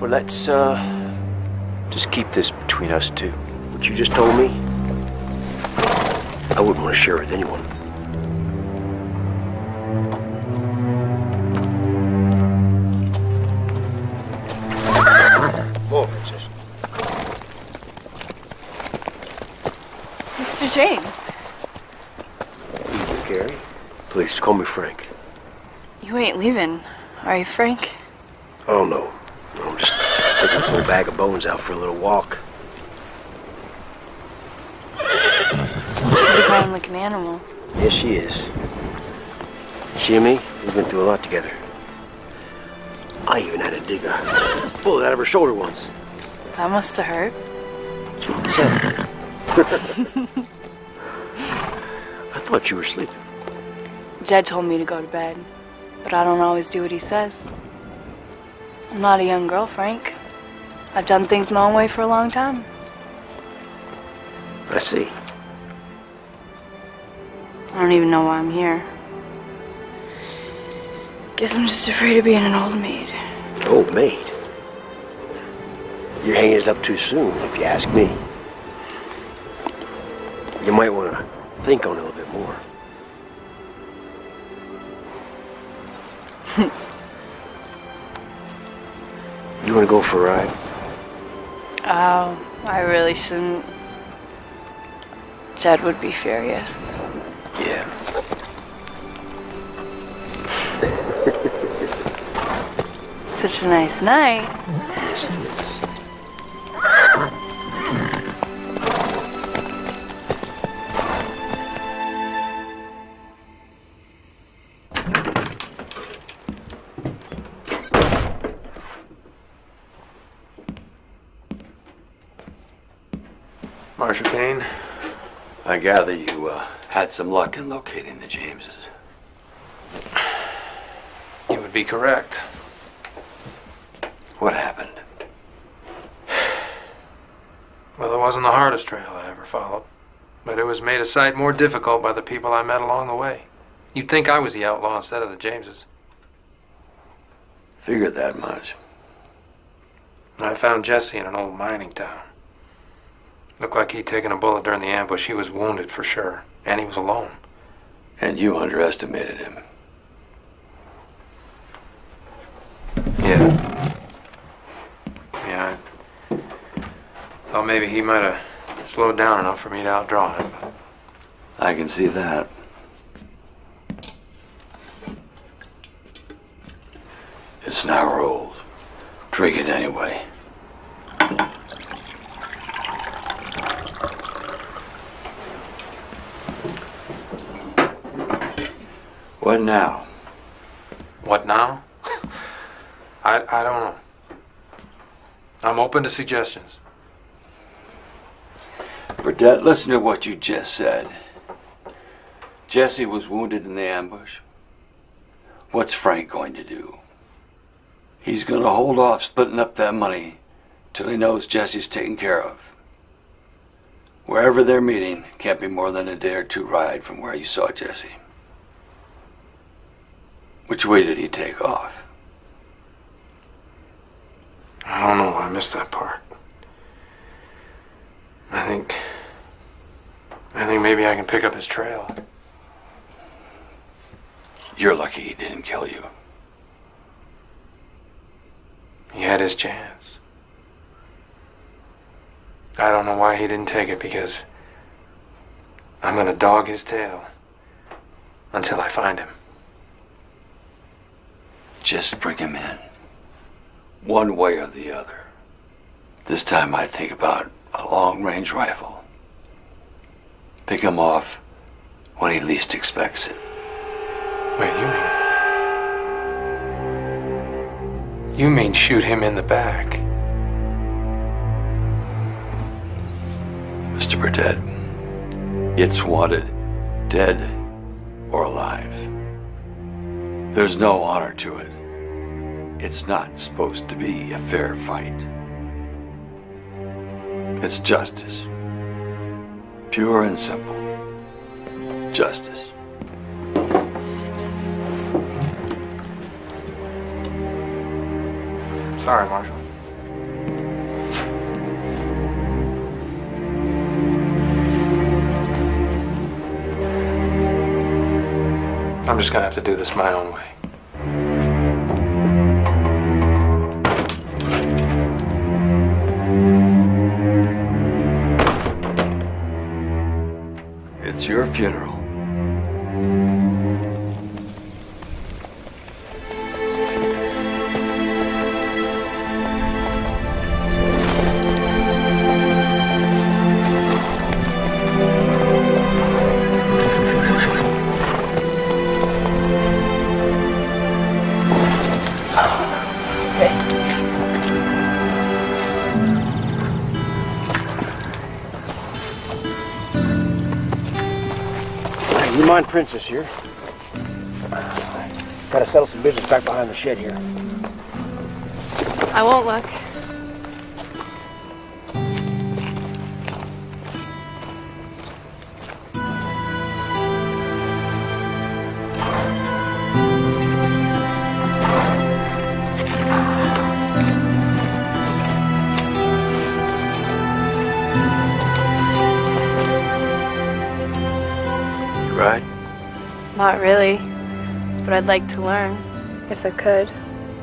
Well, let's, just keep this between us two. What you just told me, I wouldn't want to share with anyone. Oh, Princess. Mr. James, Evening, Carrie. Please, call me Frank. you ain't leaving, are you, Frank? Oh, no. I'm just taking this little bag of bones out for a little walk. She's a fine-looking animal. Yes, she is. She and me, we've been through a lot together. I even had to dig a bullet out of her shoulder once. That must have hurt. So, I thought you were sleeping. Jed told me to go to bed, but I don't always do what he says. I'm not a young girl, Frank. I've done things my own way for a long time. I see. I don't even know why I'm here. Guess I'm just afraid of being an old maid. Old maid? You're hanging it up too soon, if you ask me. You might want to think on it a little bit more. You want to go for a ride? Oh, I really shouldn't. Jed would be furious. Yeah. Such a nice night. Yes, it is. Marshal Kane? I gather you had some luck in locating the Jameses. You would be correct. What happened? Well, it wasn't the hardest trail I ever followed, but it was made a sight more difficult by the people I met along the way. You'd think I was the outlaw instead of the Jameses. Figured that much. I found Jesse in an old mining town. Looked like he'd taken a bullet during the ambush. He was wounded for sure, and he was alone. And you underestimated him. Yeah. Yeah, I thought maybe he might have slowed down enough for me to outdraw him. But I can see that. It's an hour old. Drink it anyway. What now? What now? I don't know. I'm open to suggestions. Burdett, listen to what you just said. Jesse was wounded in the ambush. What's Frank going to do? He's going to hold off splitting up that money till he knows Jesse's taken care of. Wherever they're meeting can't be more than a day or two ride from where you saw Jesse. Which way did he take off? I don't know. I missed that part. I think maybe I can pick up his trail. You're lucky he didn't kill you. He had his chance. I don't know why he didn't take it, because I'm gonna dog his tail until I find him. Just bring him in. One way or the other. This time I think about a long-range rifle. Pick him off when he least expects it. Wait, you mean shoot him in the back? Mr. Burdett, it's wanted, dead or alive. There's no honor to it. It's not supposed to be a fair fight. It's justice. Pure and simple. Justice. Sorry, Marshal. I'm just gonna have to do this my own way. It's your funeral. You mind Princess here? Gotta settle some business back behind the shed here. I won't look. Right? Not really, but I'd like to learn, if I could.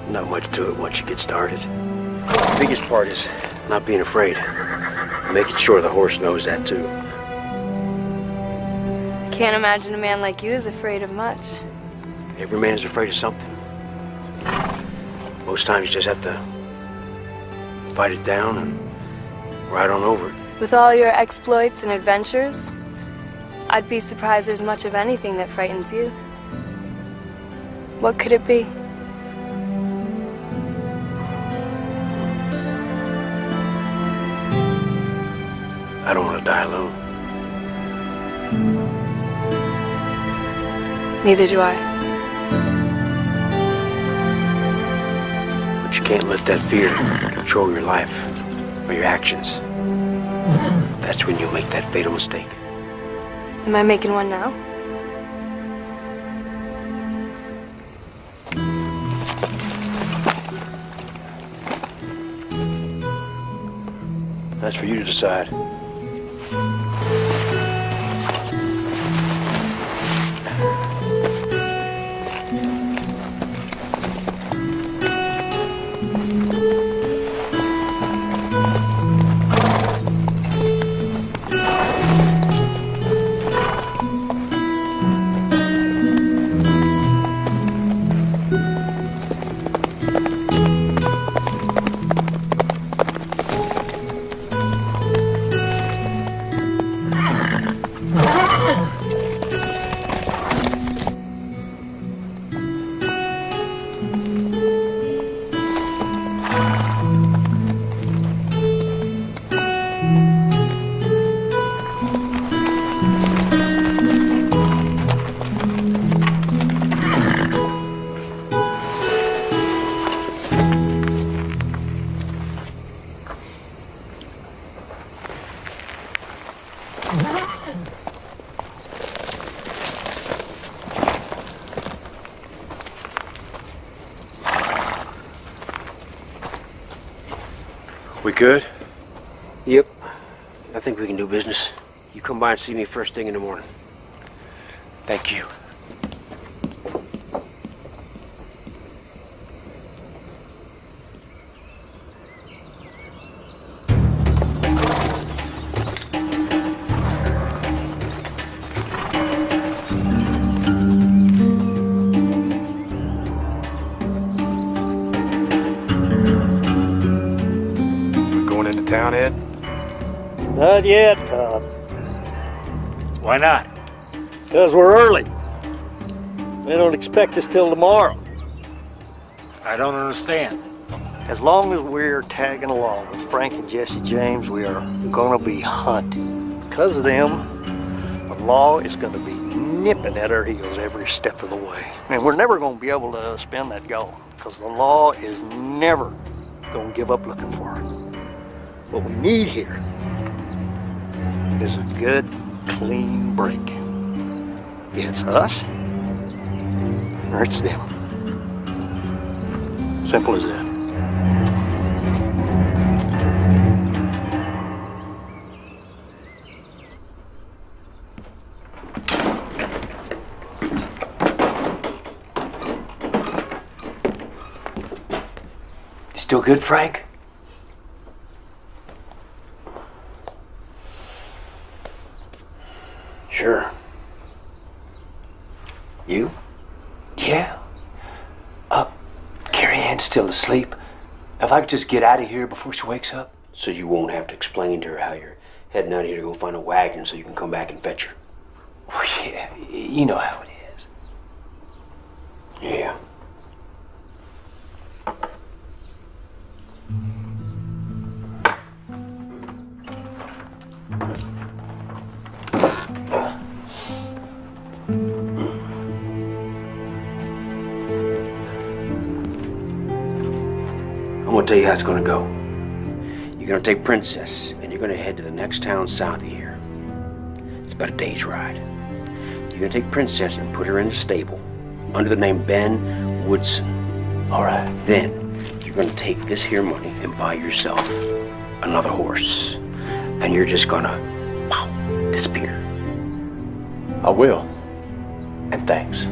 Not much to it once you get started. The biggest part is not being afraid. Making sure the horse knows that too. Can't imagine a man like you is afraid of much. Every man is afraid of something. Most times you just have to fight it down and ride on over it. With all your exploits and adventures, I'd be surprised there's much of anything that frightens you. What could it be? I don't want to die alone. Neither do I. But you can't let that fear control your life or your actions. That's when you make that fatal mistake. Am I making one now? That's for you to decide. We good? Yep. I think we can do business. You come by and see me first thing in the morning. Thank you. Town, Ed? Not yet, Cobb. Why not? Because we're early. They don't expect us till tomorrow. I don't understand. As long as we're tagging along with Frank and Jesse James, we are gonna be hunted. Because of them, the law is gonna be nipping at our heels every step of the way. And we're never gonna be able to spin that goal, because the law is never gonna give up looking for it. What we need here is a good, clean break. It's us, or it's them. Simple as that. Still good, Frank? Sure. You? Yeah. Carrie Ann's still asleep. If I could just get out of here before she wakes up. So you won't have to explain to her how you're heading out here to go find a wagon so you can come back and fetch her. Oh, yeah, you know how it is. Yeah. I'm gonna tell you how it's gonna go. You're gonna take Princess, and you're gonna head to the next town south of here. It's about a day's ride. You're gonna take Princess and put her in the stable, under the name Ben Woodson. All right. Then, you're gonna take this here money and buy yourself another horse. And you're just gonna, disappear. I will. And thanks.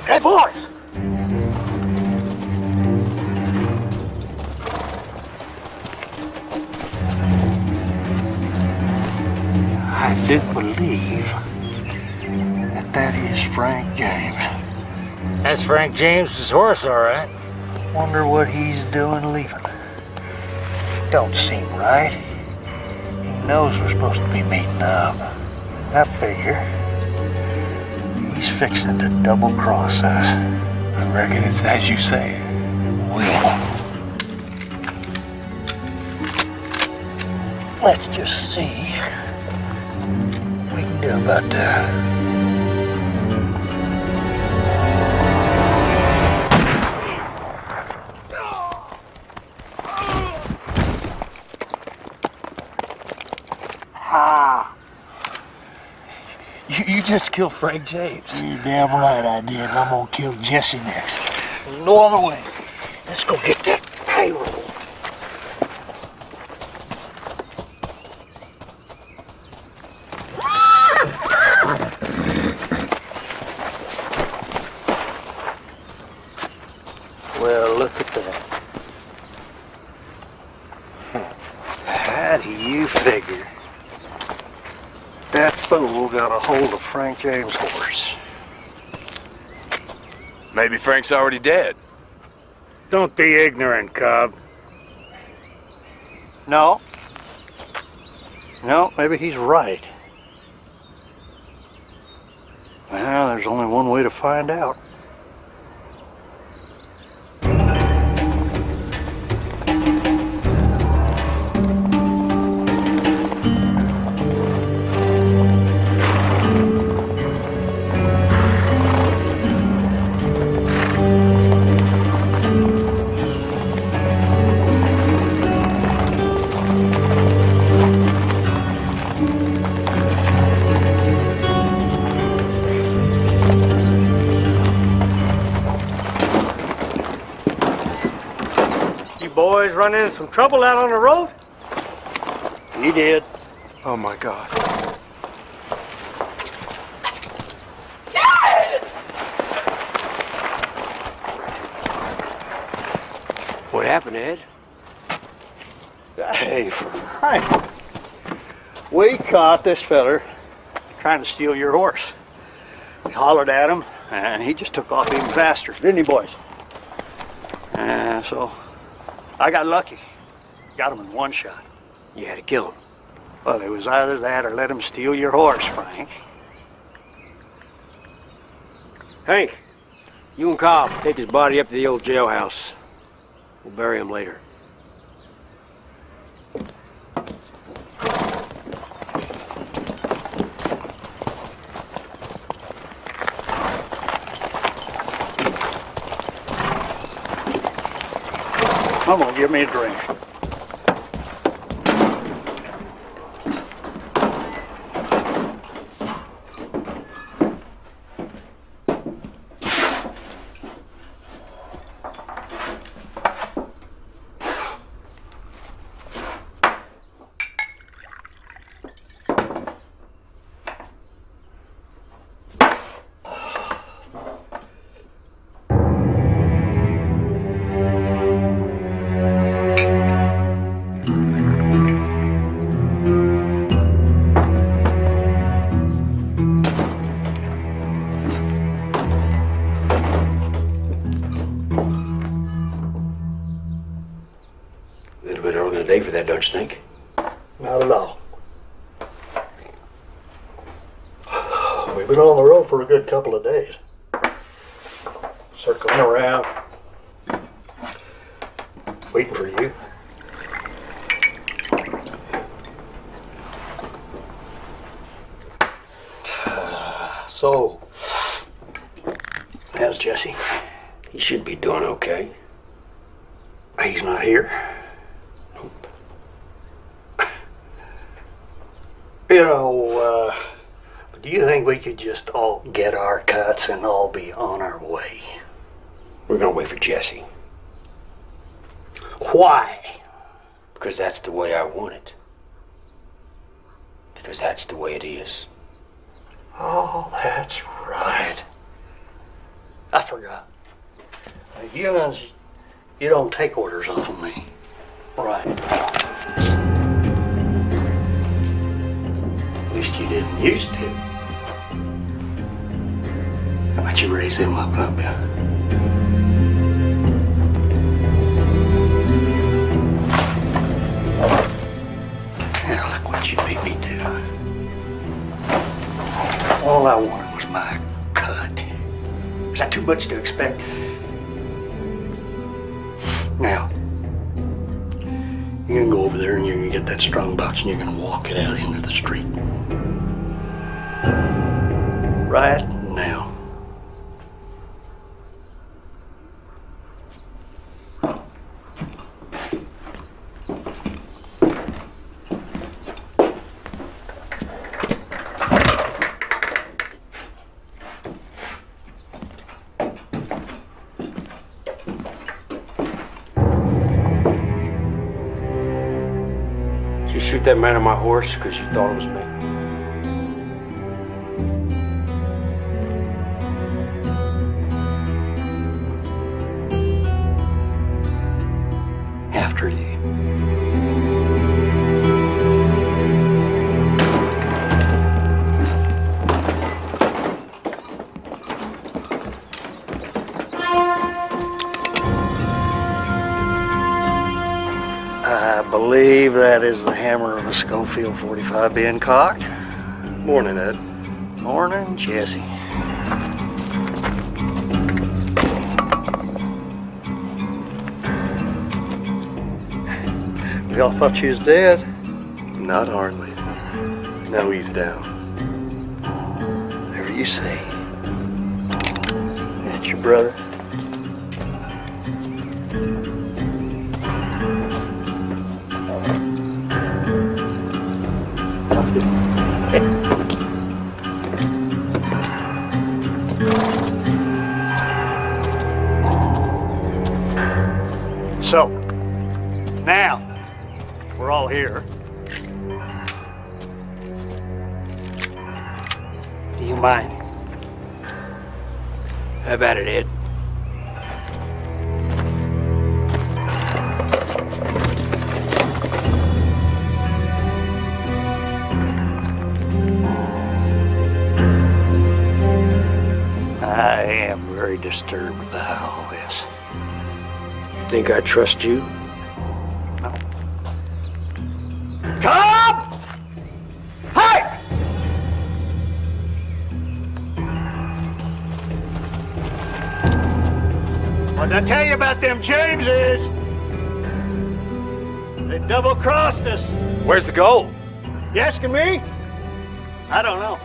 Hey, boys! I do believe that is Frank James. That's Frank James's horse, all right. Wonder what he's doing leaving. Don't seem right. He knows we're supposed to be meeting up. I figure he's fixing to double-cross us. I reckon it's as you say. Let's just see what we can do about that. You just killed Frank James. You're damn right I did. I'm gonna kill Jesse next. There's no other way. Let's go get that payroll. Well, look at that. How do you figure that fool got a hold of Frank James' horse? Maybe Frank's already dead. Don't be ignorant, Cobb. No, maybe he's right. Well, there's only one way to find out. boys run into some trouble out on the road? He did. Oh my God. What happened, Ed? Hey, Frank. We caught this feller trying to steal your horse. We hollered at him, and he just took off even faster, didn't he, boys? So I got lucky. Got him in one shot. You had to kill him. Well, it was either that or let him steal your horse, Frank. Hank, you and Cobb take his body up to the old jailhouse. We'll bury him later. Come on, give me a drink. Day for that, don't you think? Not at all. We've been on the road for a good couple of days. Circling around. Waiting for you. So, how's Jesse? He should be doing okay. He's not here? You know, do you think we could just all get our cuts and all be on our way? We're gonna wait for Jesse. Why? Because that's the way I want it. Because that's the way it is. Oh, that's right. I forgot. You don't take orders off of me. Right. At least you didn't used to. How about you raise him up, huh, Bill? Yeah, look what you made me do. All I wanted was my cut. Is that too much to expect? Now, you're gonna go over there and you're gonna get that strong box and you're gonna walk it out into the street. Right now. You shoot that man on my horse because you thought it was me. After you. I believe that is the hammer of a Schofield 45 being cocked. Morning, Ed. Morning, Jesse. We all thought you was dead. Not hardly. Now he's down. Whatever you say. That's your brother. So, Now, we're all here. Do you mind? How about it, Ed? I am very disturbed by all this. Think I trust you? No. Come! Hey! What did I tell you about them Jameses? They double-crossed us. Where's the gold? You asking me? I don't know.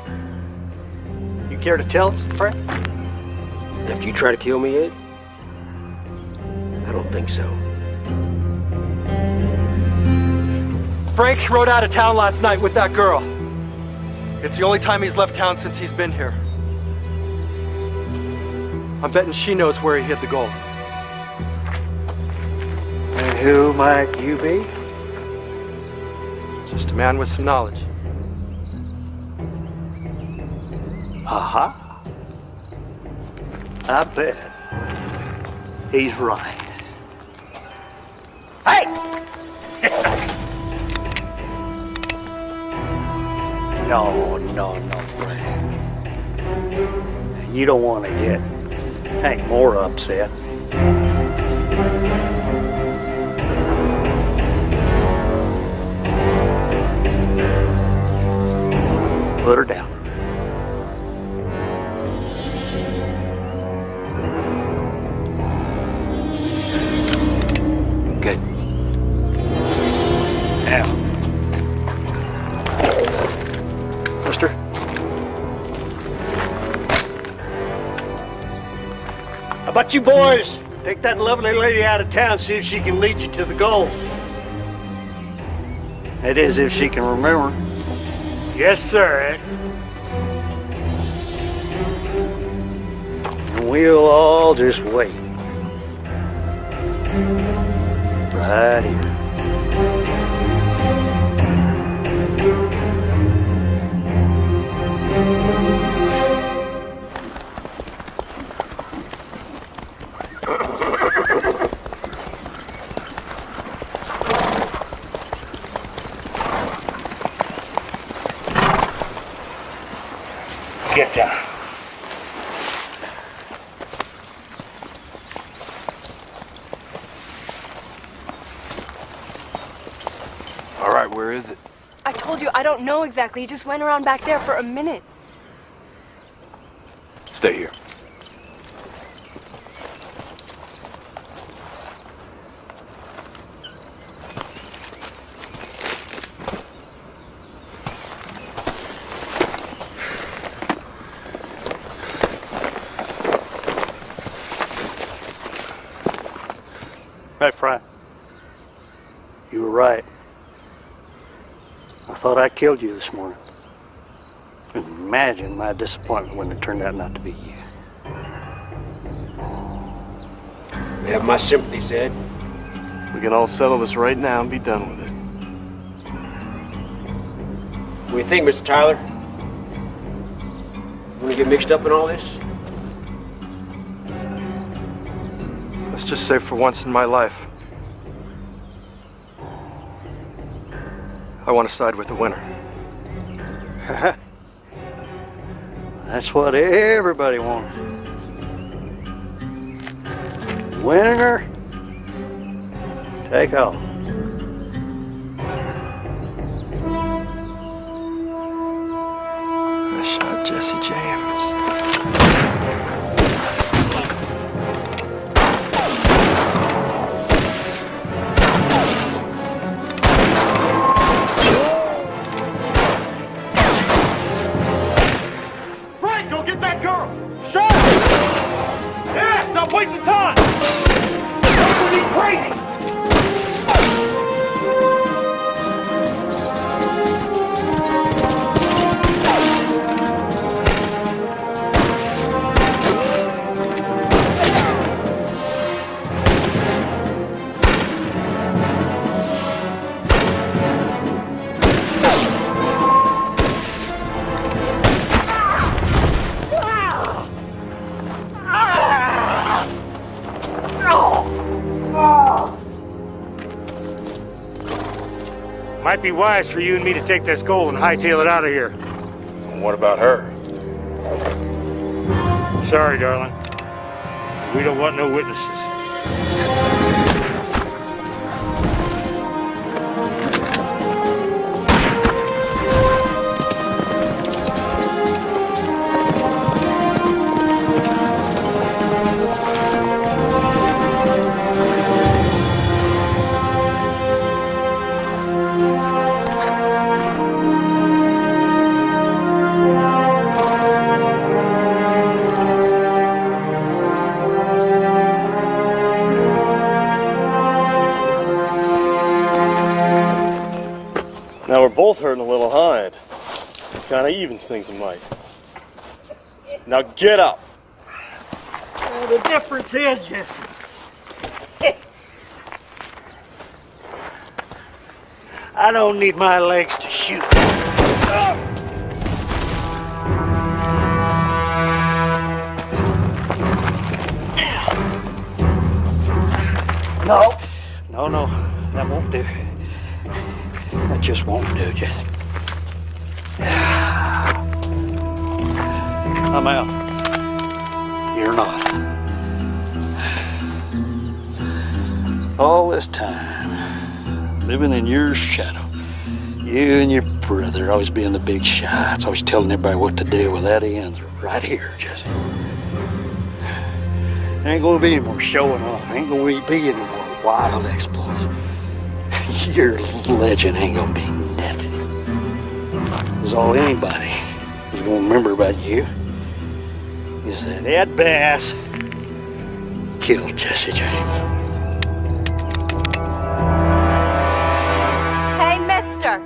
You care to tell us, Frank? After you try to kill me, Ed? I don't think so. Frank rode out of town last night with that girl. It's the only time he's left town since he's been here. I'm betting she knows where he hid the gold. And who might you be? Just a man with some knowledge. Aha. I bet he's right. Hey! No, Frank. You don't want to get Hank more upset. Put her down. Good. Now, mister. How about you boys take that lovely lady out of town, see if she can lead you to the goal. That is, if she can remember. Yes, sir, Ed. And we'll all just wait. Right here. Get down. All right, where is it? I told you I don't know exactly. He just went around back there for a minute. Stay here. Hey, Frank. You were right. I thought I killed you this morning. Imagine my disappointment when it turned out not to be you. You have my sympathies, Ed. We can all settle this right now and be done with it. What do you think, Mr. Tyler? You want to get mixed up in all this? Let's just say for once in my life, I want to side with the winner. That's what everybody wants. Winner, take all. I shot Jesse James. Wasting time! Don't be crazy! Might be wise for you and me to take this gold and hightail it out of here. What about her? Sorry, darling. We don't want no witnesses. Now we're both hurting a little hide. Kind of evens things a mite. Now get up. Well, the difference is, Jesse, I don't need my legs to shoot. No, that won't do. That just won't do, Jesse. I'm out. You're not. All this time, living in your shadow. You and your brother always being the big shots, always telling everybody what to do. Well, that ends right here, Jesse. There ain't gonna be any more showing off. Ain't gonna be any more wild exploits. Your legend ain't gonna be nothing. That's all anybody is gonna remember about you is that Ed Bass killed Jesse James. Hey, mister.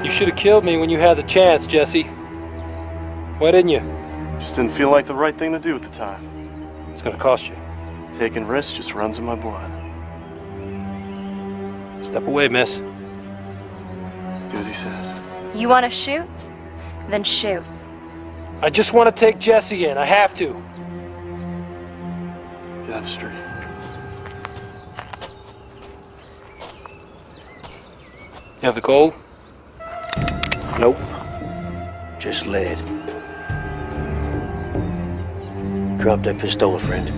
You should have killed me when you had the chance, Jesse. Why didn't you? Just didn't feel like the right thing to do at the time. It's gonna cost you. Taking risks just runs in my blood. Step away, miss. Do as he says. You want to shoot? Then shoot. I just want to take Jesse in. I have to. Get out of the street. You have the gold? Nope. Just lead. Drop that pistola, friend.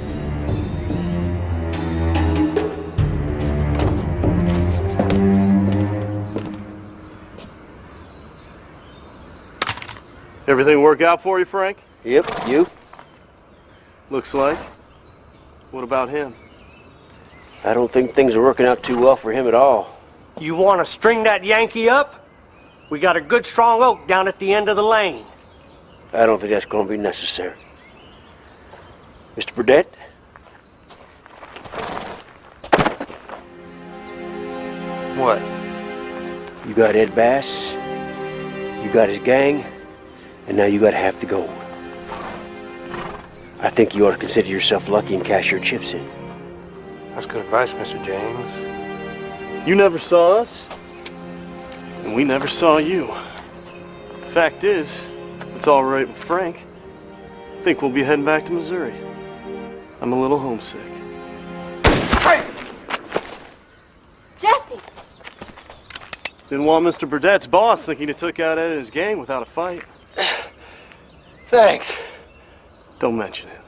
Everything work out for you, Frank? Yep, you? Looks like. What about him? I don't think things are working out too well for him at all. You want to string that Yankee up? We got a good strong oak down at the end of the lane. I don't think that's going to be necessary. Mr. Burdett? What? You got Ed Bass, you got his gang, and now you got half the gold. I think you ought to consider yourself lucky and cash your chips in. That's good advice, Mr. James. You never saw us, and we never saw you. Fact is, it's all right with Frank. I think we'll be heading back to Missouri. I'm a little homesick. Jesse! Didn't want Mr. Burdett's boss thinking he took out Ed and his gang without a fight. Thanks. Don't mention it.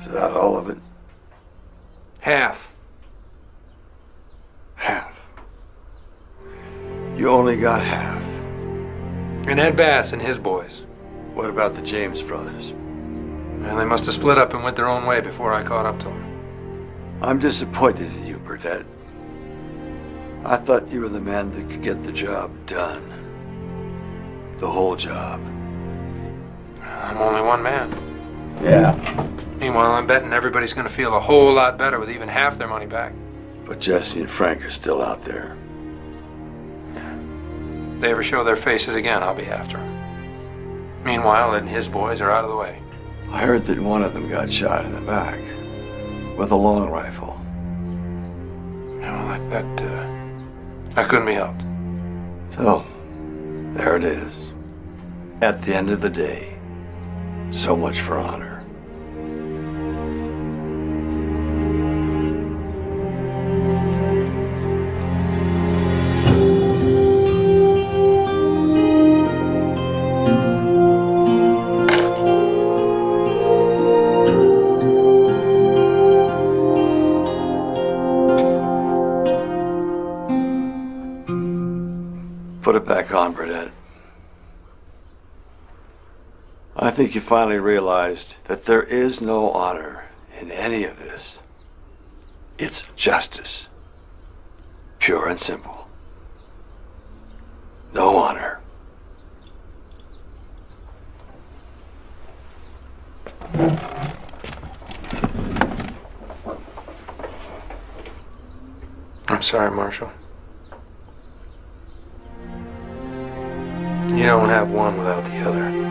Is that all of it? Half. Half. You only got half. And Ed Bass and his boys. What about the James brothers? Well, they must have split up and went their own way before I caught up to them. I'm disappointed in you, Burdett. I thought you were the man that could get the job done. The whole job. I'm only one man. Yeah, Meanwhile, I'm betting everybody's gonna feel a whole lot better with even half their money back. but Jesse and Frank are still out there. If they ever show their faces again, I'll be after them. Meanwhile, Ed and his boys are out of the way. I heard that one of them got shot in the back with a long rifle. You know, that couldn't be helped. So, there it is. At the end of the day, so much for honor. Put it back on, Burdett. I think you finally realized that there is no honor in any of this. It's justice. Pure and simple. No honor. I'm sorry, Marshal. You don't have one without the other.